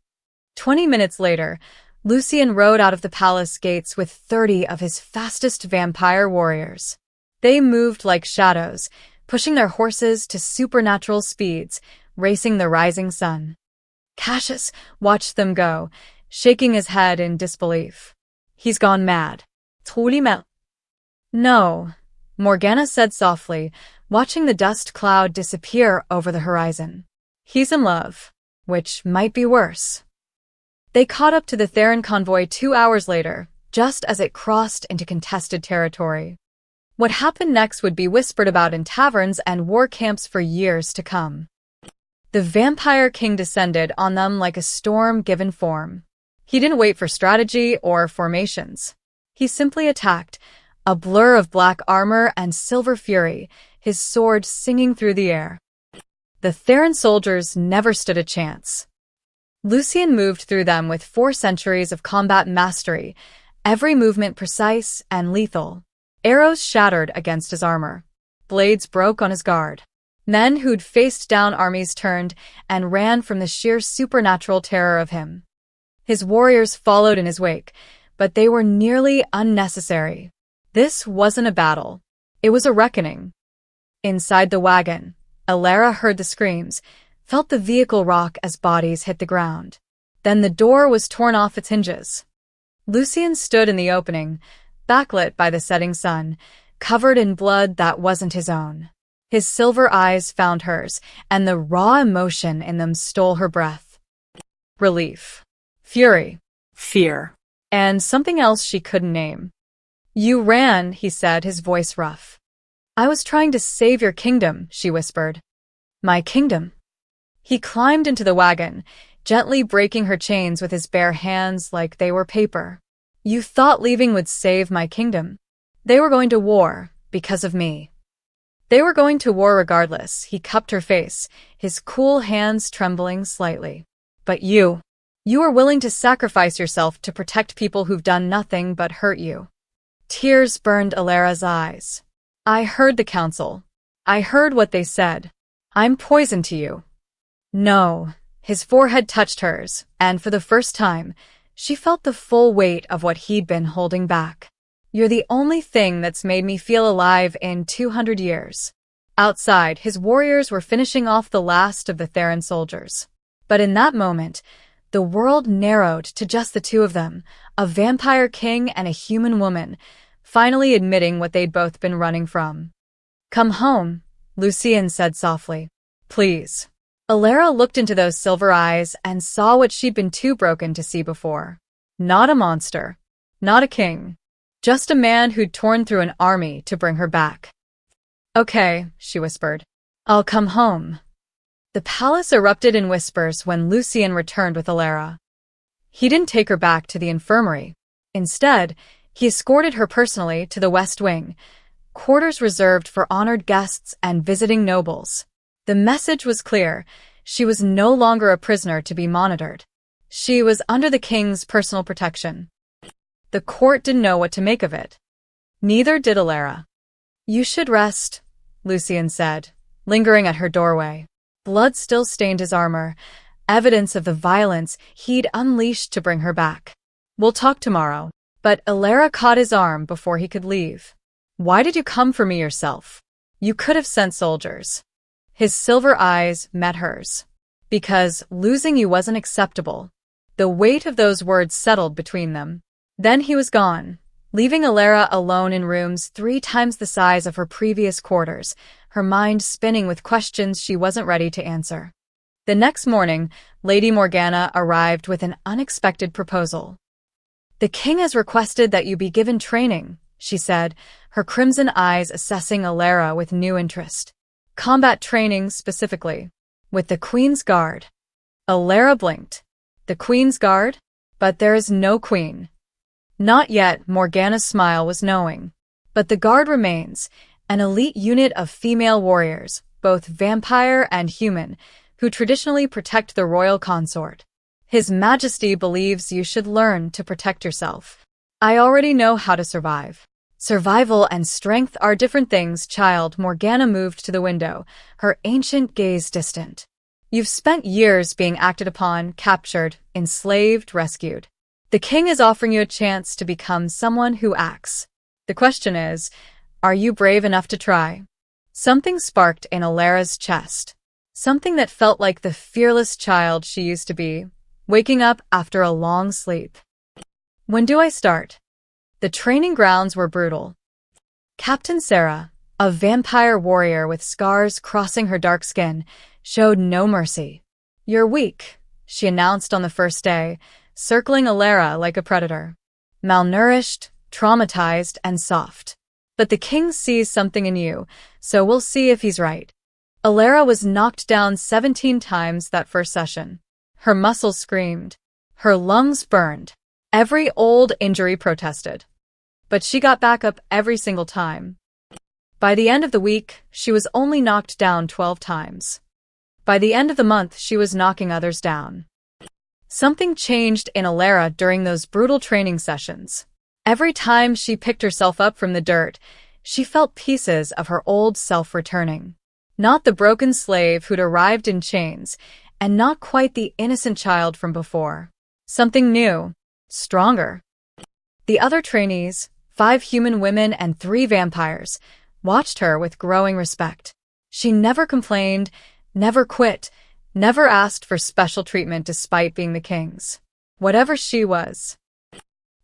20 minutes later, Lucien rode out of the palace gates with 30 of his fastest vampire warriors. They moved like shadows, pushing their horses to supernatural speeds, racing the rising sun. Cassius watched them go, shaking his head in disbelief. He's gone mad. No, Morgana said softly, watching the dust cloud disappear over the horizon. He's in love, which might be worse. They caught up to the Theron convoy 2 hours later, just as it crossed into contested territory. What happened next would be whispered about in taverns and war camps for years to come. The Vampire King descended on them like a storm given form. He didn't wait for strategy or formations. He simply attacked, a blur of black armor and silver fury, his sword singing through the air. The Theron soldiers never stood a chance. Lucien moved through them with 4 centuries of combat mastery, every movement precise and lethal. Arrows shattered against his armor. Blades broke on his guard. Men who'd faced down armies turned and ran from the sheer supernatural terror of him. His warriors followed in his wake, but they were nearly unnecessary. This wasn't a battle. It was a reckoning. Inside the wagon, Alara heard the screams, felt the vehicle rock as bodies hit the ground. Then the door was torn off its hinges. Lucien stood in the opening, backlit by the setting sun, covered in blood that wasn't his own. His silver eyes found hers, and the raw emotion in them stole her breath. Relief. Fury. Fear. And something else she couldn't name. You ran, he said, his voice rough. I was trying to save your kingdom, she whispered. My kingdom? He climbed into the wagon, gently breaking her chains with his bare hands like they were paper. You thought leaving would save my kingdom. They were going to war, because of me. They were going to war regardless. He cupped her face, his cool hands trembling slightly. But you were willing to sacrifice yourself to protect people who've done nothing but hurt you. Tears burned Alara's eyes. I heard the council. I heard what they said. I'm poison to you. No. His forehead touched hers, and for the first time, she felt the full weight of what he'd been holding back. You're the only thing that's made me feel alive in 200 years. Outside, his warriors were finishing off the last of the Theron soldiers. But in that moment, the world narrowed to just the 2 of them, a vampire king and a human woman, finally admitting what they'd both been running from. Come home, Lucien said softly. Please. Alara looked into those silver eyes and saw what she'd been too broken to see before. Not a monster. Not a king. Just a man who'd torn through an army to bring her back. Okay, she whispered. I'll come home. The palace erupted in whispers when Lucien returned with Alara. He didn't take her back to the infirmary. Instead, he escorted her personally to the West Wing, quarters reserved for honored guests and visiting nobles. The message was clear. She was no longer a prisoner to be monitored. She was under the king's personal protection. The court didn't know what to make of it. Neither did Alara. "You should rest," Lucien said, lingering at her doorway. Blood still stained his armor, evidence of the violence he'd unleashed to bring her back. "We'll talk tomorrow." But Alara caught his arm before he could leave. "Why did you come for me yourself? You could have sent soldiers." His silver eyes met hers. "Because losing you wasn't acceptable." The weight of those words settled between them. Then he was gone, leaving Alara alone in rooms 3 times the size of her previous quarters, her mind spinning with questions she wasn't ready to answer. The next morning, Lady Morgana arrived with an unexpected proposal. "The king has requested that you be given training," she said, her crimson eyes assessing Alara with new interest. "Combat training specifically, with the Queen's Guard." Alara blinked. "The Queen's Guard? But there is no queen." "Not yet," Morgana's smile was knowing. "But the Guard remains, an elite unit of female warriors, both vampire and human, who traditionally protect the royal consort. His Majesty believes you should learn to protect yourself." "I already know how to survive." "Survival and strength are different things, child." Morgana moved to the window, her ancient gaze distant. "You've spent years being acted upon, captured, enslaved, rescued. The king is offering you a chance to become someone who acts. The question is, are you brave enough to try?" Something sparked in Alara's chest. Something that felt like the fearless child she used to be, waking up after a long sleep. "When do I start?" The training grounds were brutal. Captain Sarah, a vampire warrior with scars crossing her dark skin, showed no mercy. "You're weak," she announced on the first day, circling Alara like a predator. "Malnourished, traumatized, and soft. But the king sees something in you, so we'll see if he's right." Alara was knocked down 17 times that first session. Her muscles screamed. Her lungs burned. Every old injury protested. But she got back up every single time. By the end of the week, she was only knocked down 12 times. By the end of the month, she was knocking others down. Something changed in Alara during those brutal training sessions. Every time she picked herself up from the dirt, she felt pieces of her old self returning. Not the broken slave who'd arrived in chains, and not quite the innocent child from before. Something new, stronger. The other trainees, 5 human women and 3 vampires, watched her with growing respect. She never complained, never quit, never asked for special treatment despite being the king's. Whatever she was.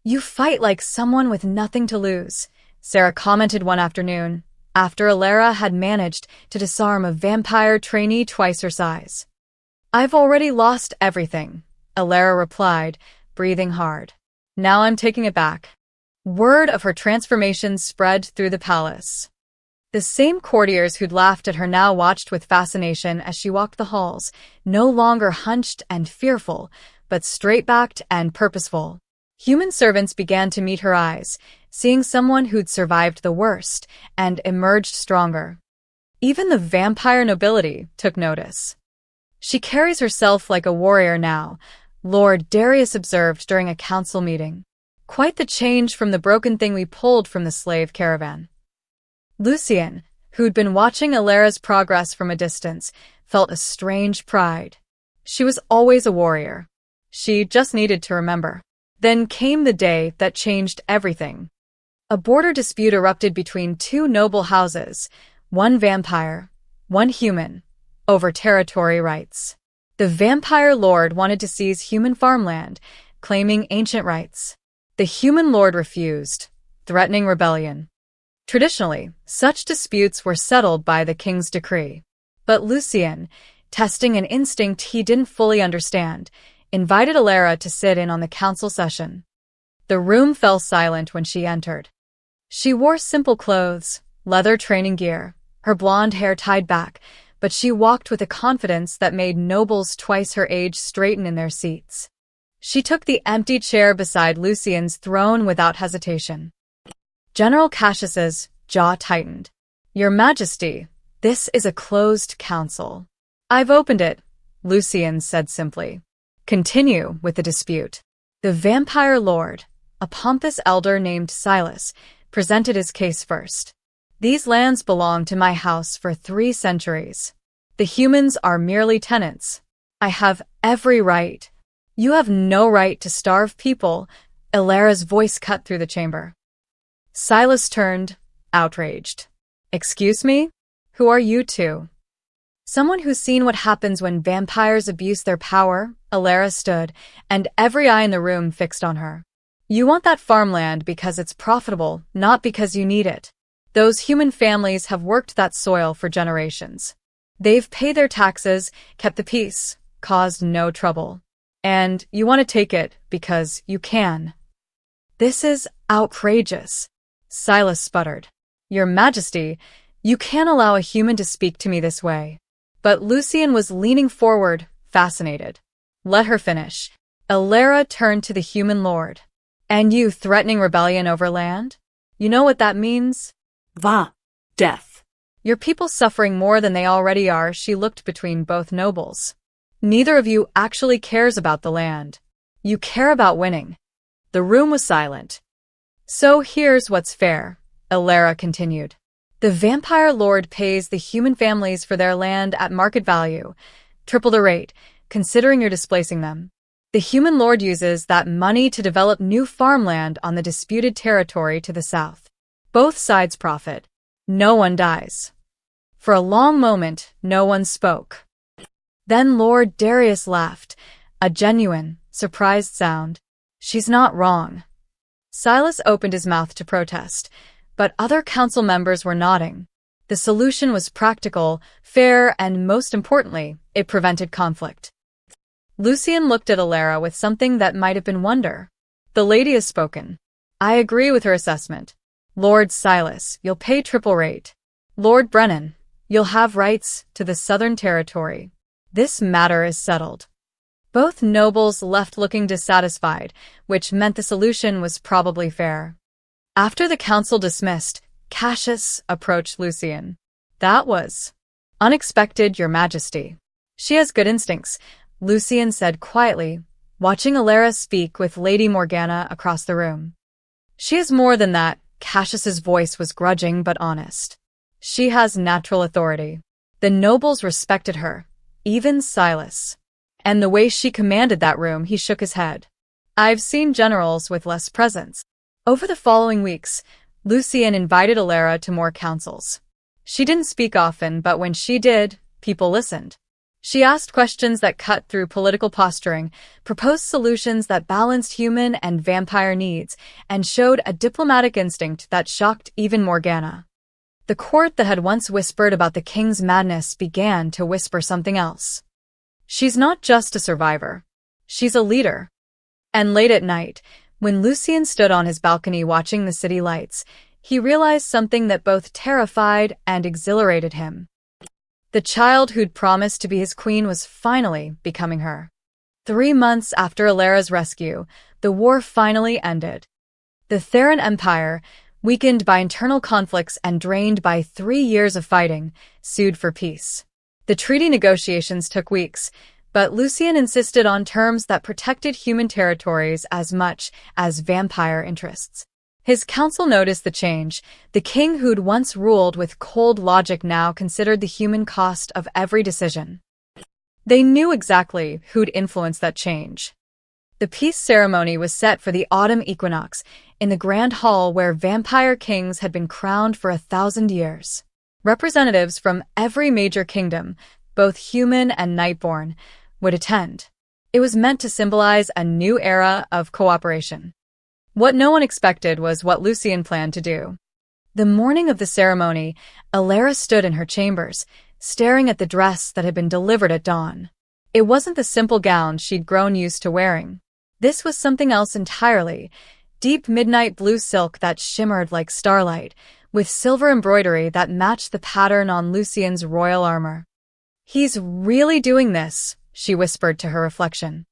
"You fight like someone with nothing to lose," Sarah commented one afternoon, after Alara had managed to disarm a vampire trainee twice her size. "I've already lost everything," Alara replied, breathing hard. "Now I'm taking it back." Word of her transformation spread through the palace. The same courtiers who'd laughed at her now watched with fascination as she walked the halls, no longer hunched and fearful, but straight-backed and purposeful. Human servants began to meet her eyes, seeing someone who'd survived the worst and emerged stronger. Even the vampire nobility took notice. "She carries herself like a warrior now," Lord Darius observed during a council meeting. "Quite the change from the broken thing we pulled from the slave caravan." Lucien, who'd been watching Alara's progress from a distance, felt a strange pride. She was always a warrior. She just needed to remember. Then came the day that changed everything. A border dispute erupted between 2 noble houses, one vampire, one human, over territory rights. The vampire lord wanted to seize human farmland, claiming ancient rights. The human lord refused, threatening rebellion. Traditionally, such disputes were settled by the king's decree. But Lucien, testing an instinct he didn't fully understand, invited Alara to sit in on the council session. The room fell silent when she entered. She wore simple clothes, leather training gear, her blonde hair tied back, but she walked with a confidence that made nobles twice her age straighten in their seats. She took the empty chair beside Lucien's throne without hesitation. General Cassius's jaw tightened. "Your Majesty, this is a closed council." "I've opened it," Lucien said simply. "Continue with the dispute." The vampire lord, a pompous elder named Silas, presented his case first. "These lands belong to my house for 3 centuries. The humans are merely tenants. I have every right." "You have no right to starve people," Illyra's voice cut through the chamber. Silas turned, outraged. "Excuse me? Who are you two?" "Someone who's seen what happens when vampires abuse their power," Illyra stood, and every eye in the room fixed on her. "You want that farmland because it's profitable, not because you need it. Those human families have worked that soil for generations. They've paid their taxes, kept the peace, caused no trouble. And you want to take it because you can." "This is outrageous," Silas sputtered. "Your Majesty, you can't allow a human to speak to me this way." But Lucien was leaning forward, fascinated. "Let her finish." Illyra turned to the human lord. "And you threatening rebellion over land? You know what that means?" Death. "Your people suffering more than they already are." She looked between both nobles. "Neither of you actually cares about the land. You care about winning." The room was silent. "So here's what's fair," Illyra continued. "The vampire lord pays the human families for their land at market value, triple the rate, considering you're displacing them. The human lord uses that money to develop new farmland on the disputed territory to the south. Both sides profit. No one dies." For a long moment, no one spoke. Then Lord Darius laughed, a genuine, surprised sound. "She's not wrong." Silas opened his mouth to protest, but other council members were nodding. The solution was practical, fair, and most importantly, it prevented conflict. Lucien looked at Illyra with something that might have been wonder. "The lady has spoken. I agree with her assessment. Lord Silas, you'll pay triple rate. Lord Brennan, you'll have rights to the southern territory. This matter is settled." Both nobles left looking dissatisfied, which meant the solution was probably fair. After the council dismissed, Cassius approached Lucien. "That was unexpected, Your Majesty." "She has good instincts," Lucien said quietly, watching Illyra speak with Lady Morgana across the room. "She is more than that." Cassius's voice was grudging but honest. "She has natural authority." The nobles respected her, even Silas. And the way she commanded that room, he shook his head. "I've seen generals with less presence." Over the following weeks, Lucien invited Illyra to more councils. She didn't speak often, but when she did, people listened. She asked questions that cut through political posturing, proposed solutions that balanced human and vampire needs, and showed a diplomatic instinct that shocked even Morgana. The court that had once whispered about the king's madness began to whisper something else. She's not just a survivor. She's a leader. And late at night, when Lucien stood on his balcony watching the city lights, he realized something that both terrified and exhilarated him. The child who'd promised to be his queen was finally becoming her. 3 months after Illyra's rescue, the war finally ended. The Theron Empire, weakened by internal conflicts and drained by 3 years of fighting, sued for peace. The treaty negotiations took weeks, but Lucien insisted on terms that protected human territories as much as vampire interests. His council noticed the change. The king who'd once ruled with cold logic now considered the human cost of every decision. They knew exactly who'd influenced that change. The peace ceremony was set for the autumn equinox in the grand hall where vampire kings had been crowned for 1,000 years. Representatives from every major kingdom, both human and Nightborn, would attend. It was meant to symbolize a new era of cooperation. What no one expected was what Lucien planned to do. The morning of the ceremony, Illyra stood in her chambers, staring at the dress that had been delivered at dawn. It wasn't the simple gown she'd grown used to wearing. This was something else entirely, deep midnight blue silk that shimmered like starlight, with silver embroidery that matched the pattern on Lucien's royal armor. He's really doing this, she whispered to her reflection.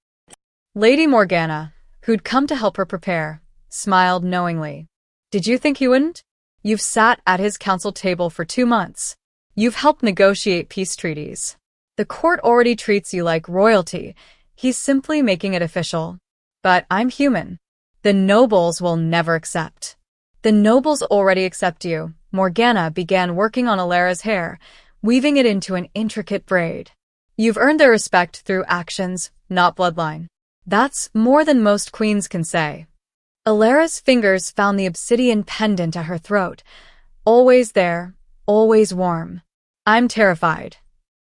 Lady Morgana, who'd come to help her prepare, smiled knowingly. Did you think he wouldn't? You've sat at his council table for 2 months. You've helped negotiate peace treaties. The court already treats you like royalty. He's simply making it official. But I'm human. The nobles will never accept. The nobles already accept you. Morgana began working on Alara's hair, weaving it into an intricate braid. You've earned their respect through actions, not bloodline. That's more than most queens can say. Alara's fingers found the obsidian pendant at her throat. Always there, always warm. I'm terrified.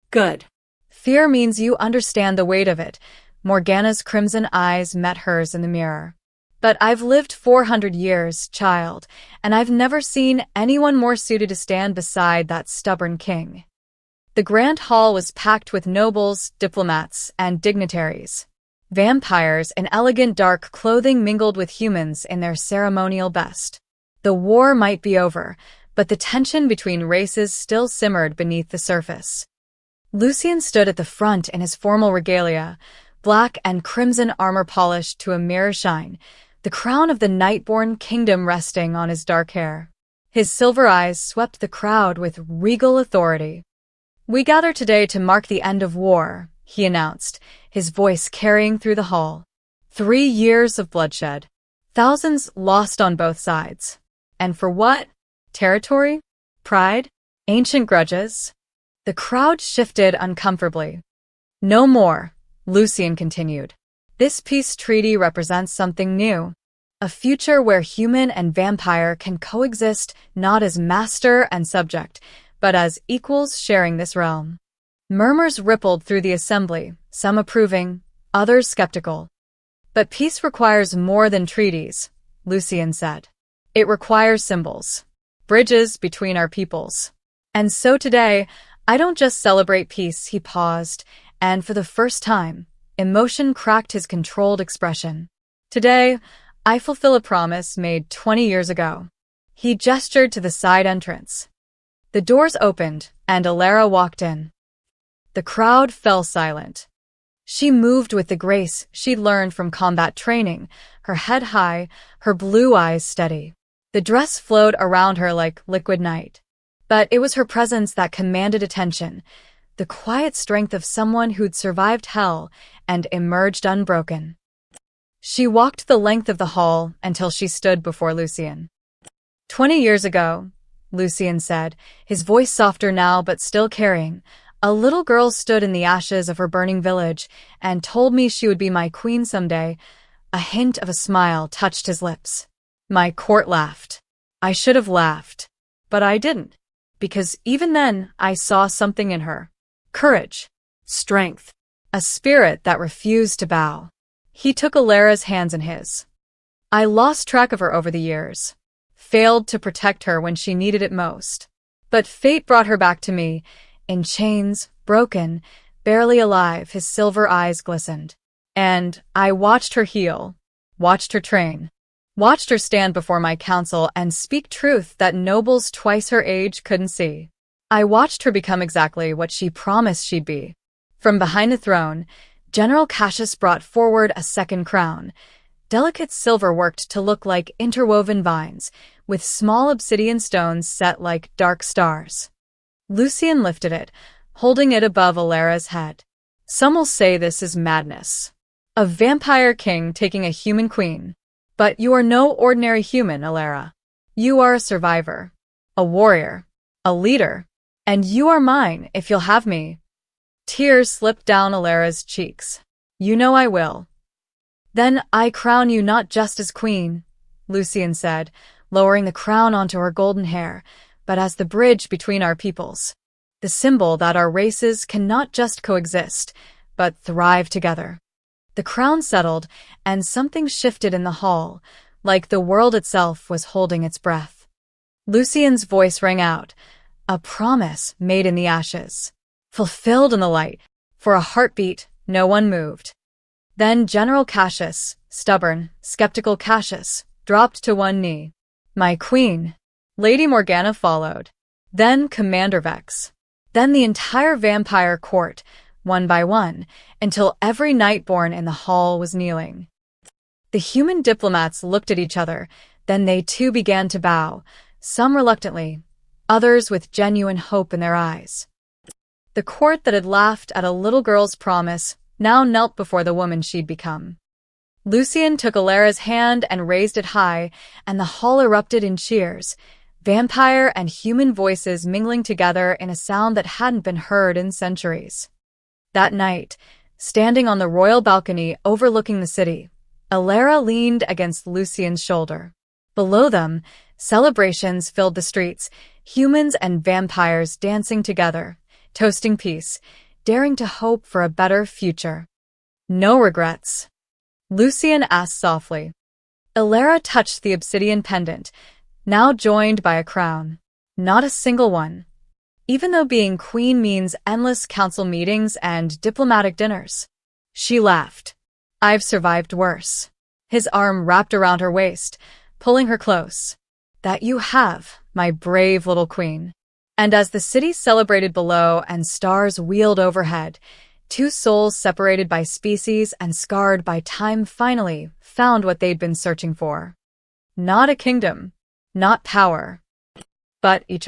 Good. Fear means you understand the weight of it. Morgana's crimson eyes met hers in the mirror. But I've lived 400 years, child, and I've never seen anyone more suited to stand beside that stubborn king. The grand hall was packed with nobles, diplomats, and dignitaries. Vampires in elegant dark clothing mingled with humans in their ceremonial best. The war might be over, but the tension between races still simmered beneath the surface. Lucien stood at the front in his formal regalia, black and crimson armor polished to a mirror shine, the crown of the Nightborn kingdom resting on his dark hair. His silver eyes swept the crowd with regal authority. We gather today to mark the end of war, he announced, his voice carrying through the hall. 3 years of bloodshed. Thousands lost on both sides. And for what? Territory? Pride? Ancient grudges? The crowd shifted uncomfortably. No more, Lucien continued. This peace treaty represents something new. A future where human and vampire can coexist not as master and subject, but as equals sharing this realm. Murmurs rippled through the assembly, some approving, others skeptical. But peace requires more than treaties, Lucien said. It requires symbols, bridges between our peoples. And so today, I don't just celebrate peace, he paused, and for the first time, emotion cracked his controlled expression. Today, I fulfill a promise made 20 years ago. He gestured to the side entrance. The doors opened, and Alara walked in. The crowd fell silent. She moved with the grace she'd learned from combat training, her head high, her blue eyes steady. The dress flowed around her like liquid night. But it was her presence that commanded attention, the quiet strength of someone who'd survived hell and emerged unbroken. She walked the length of the hall until she stood before Lucien. 20 years ago, Lucien said, his voice softer now but still carrying, a little girl stood in the ashes of her burning village and told me she would be my queen someday. A hint of a smile touched his lips. My court laughed. I should have laughed, but I didn't, because even then I saw something in her. Courage, strength, a spirit that refused to bow. He took Alara's hands in his. I lost track of her over the years, failed to protect her when she needed it most. But fate brought her back to me, in chains, broken, barely alive, his silver eyes glistened. And I watched her heal, watched her train, watched her stand before my council and speak truth that nobles twice her age couldn't see. I watched her become exactly what she promised she'd be. From behind the throne, General Cassius brought forward a second crown, delicate silver worked to look like interwoven vines, with small obsidian stones set like dark stars. Lucien lifted it, holding it above Alara's head. Some will say this is madness. A vampire king taking a human queen. But you are no ordinary human, Alara. You are a survivor, a warrior, a leader. And you are mine if you'll have me. Tears slipped down Alara's cheeks. You know I will. Then I crown you not just as queen, Lucien said, lowering the crown onto her golden hair, but as the bridge between our peoples. The symbol that our races can not just coexist, but thrive together. The crown settled, and something shifted in the hall, like the world itself was holding its breath. Lucien's voice rang out, a promise made in the ashes, fulfilled in the light. For a heartbeat, no one moved. Then General Cassius, stubborn, skeptical Cassius, dropped to one knee. My queen. Lady Morgana followed. Then Commander Vex. Then the entire vampire court, one by one, until every Nightborn in the hall was kneeling. The human diplomats looked at each other, then they too began to bow, some reluctantly, others with genuine hope in their eyes. The court that had laughed at a little girl's promise now knelt before the woman she'd become. Lucian took Alara's hand and raised it high, and the hall erupted in cheers, vampire and human voices mingling together in a sound that hadn't been heard in centuries. That night, standing on the royal balcony overlooking the city, Alara leaned against Lucian's shoulder. Below them, celebrations filled the streets, humans and vampires dancing together, toasting peace, daring to hope for a better future. No regrets? Lucian asked softly. Alara touched the obsidian pendant, now joined by a crown. Not a single one. Even though being queen means endless council meetings and diplomatic dinners. She laughed. I've survived worse. His arm wrapped around her waist, pulling her close. That you have, my brave little queen. And as the city celebrated below and stars wheeled overhead, two souls separated by species and scarred by time finally found what they'd been searching for. Not a kingdom, not power, but each other.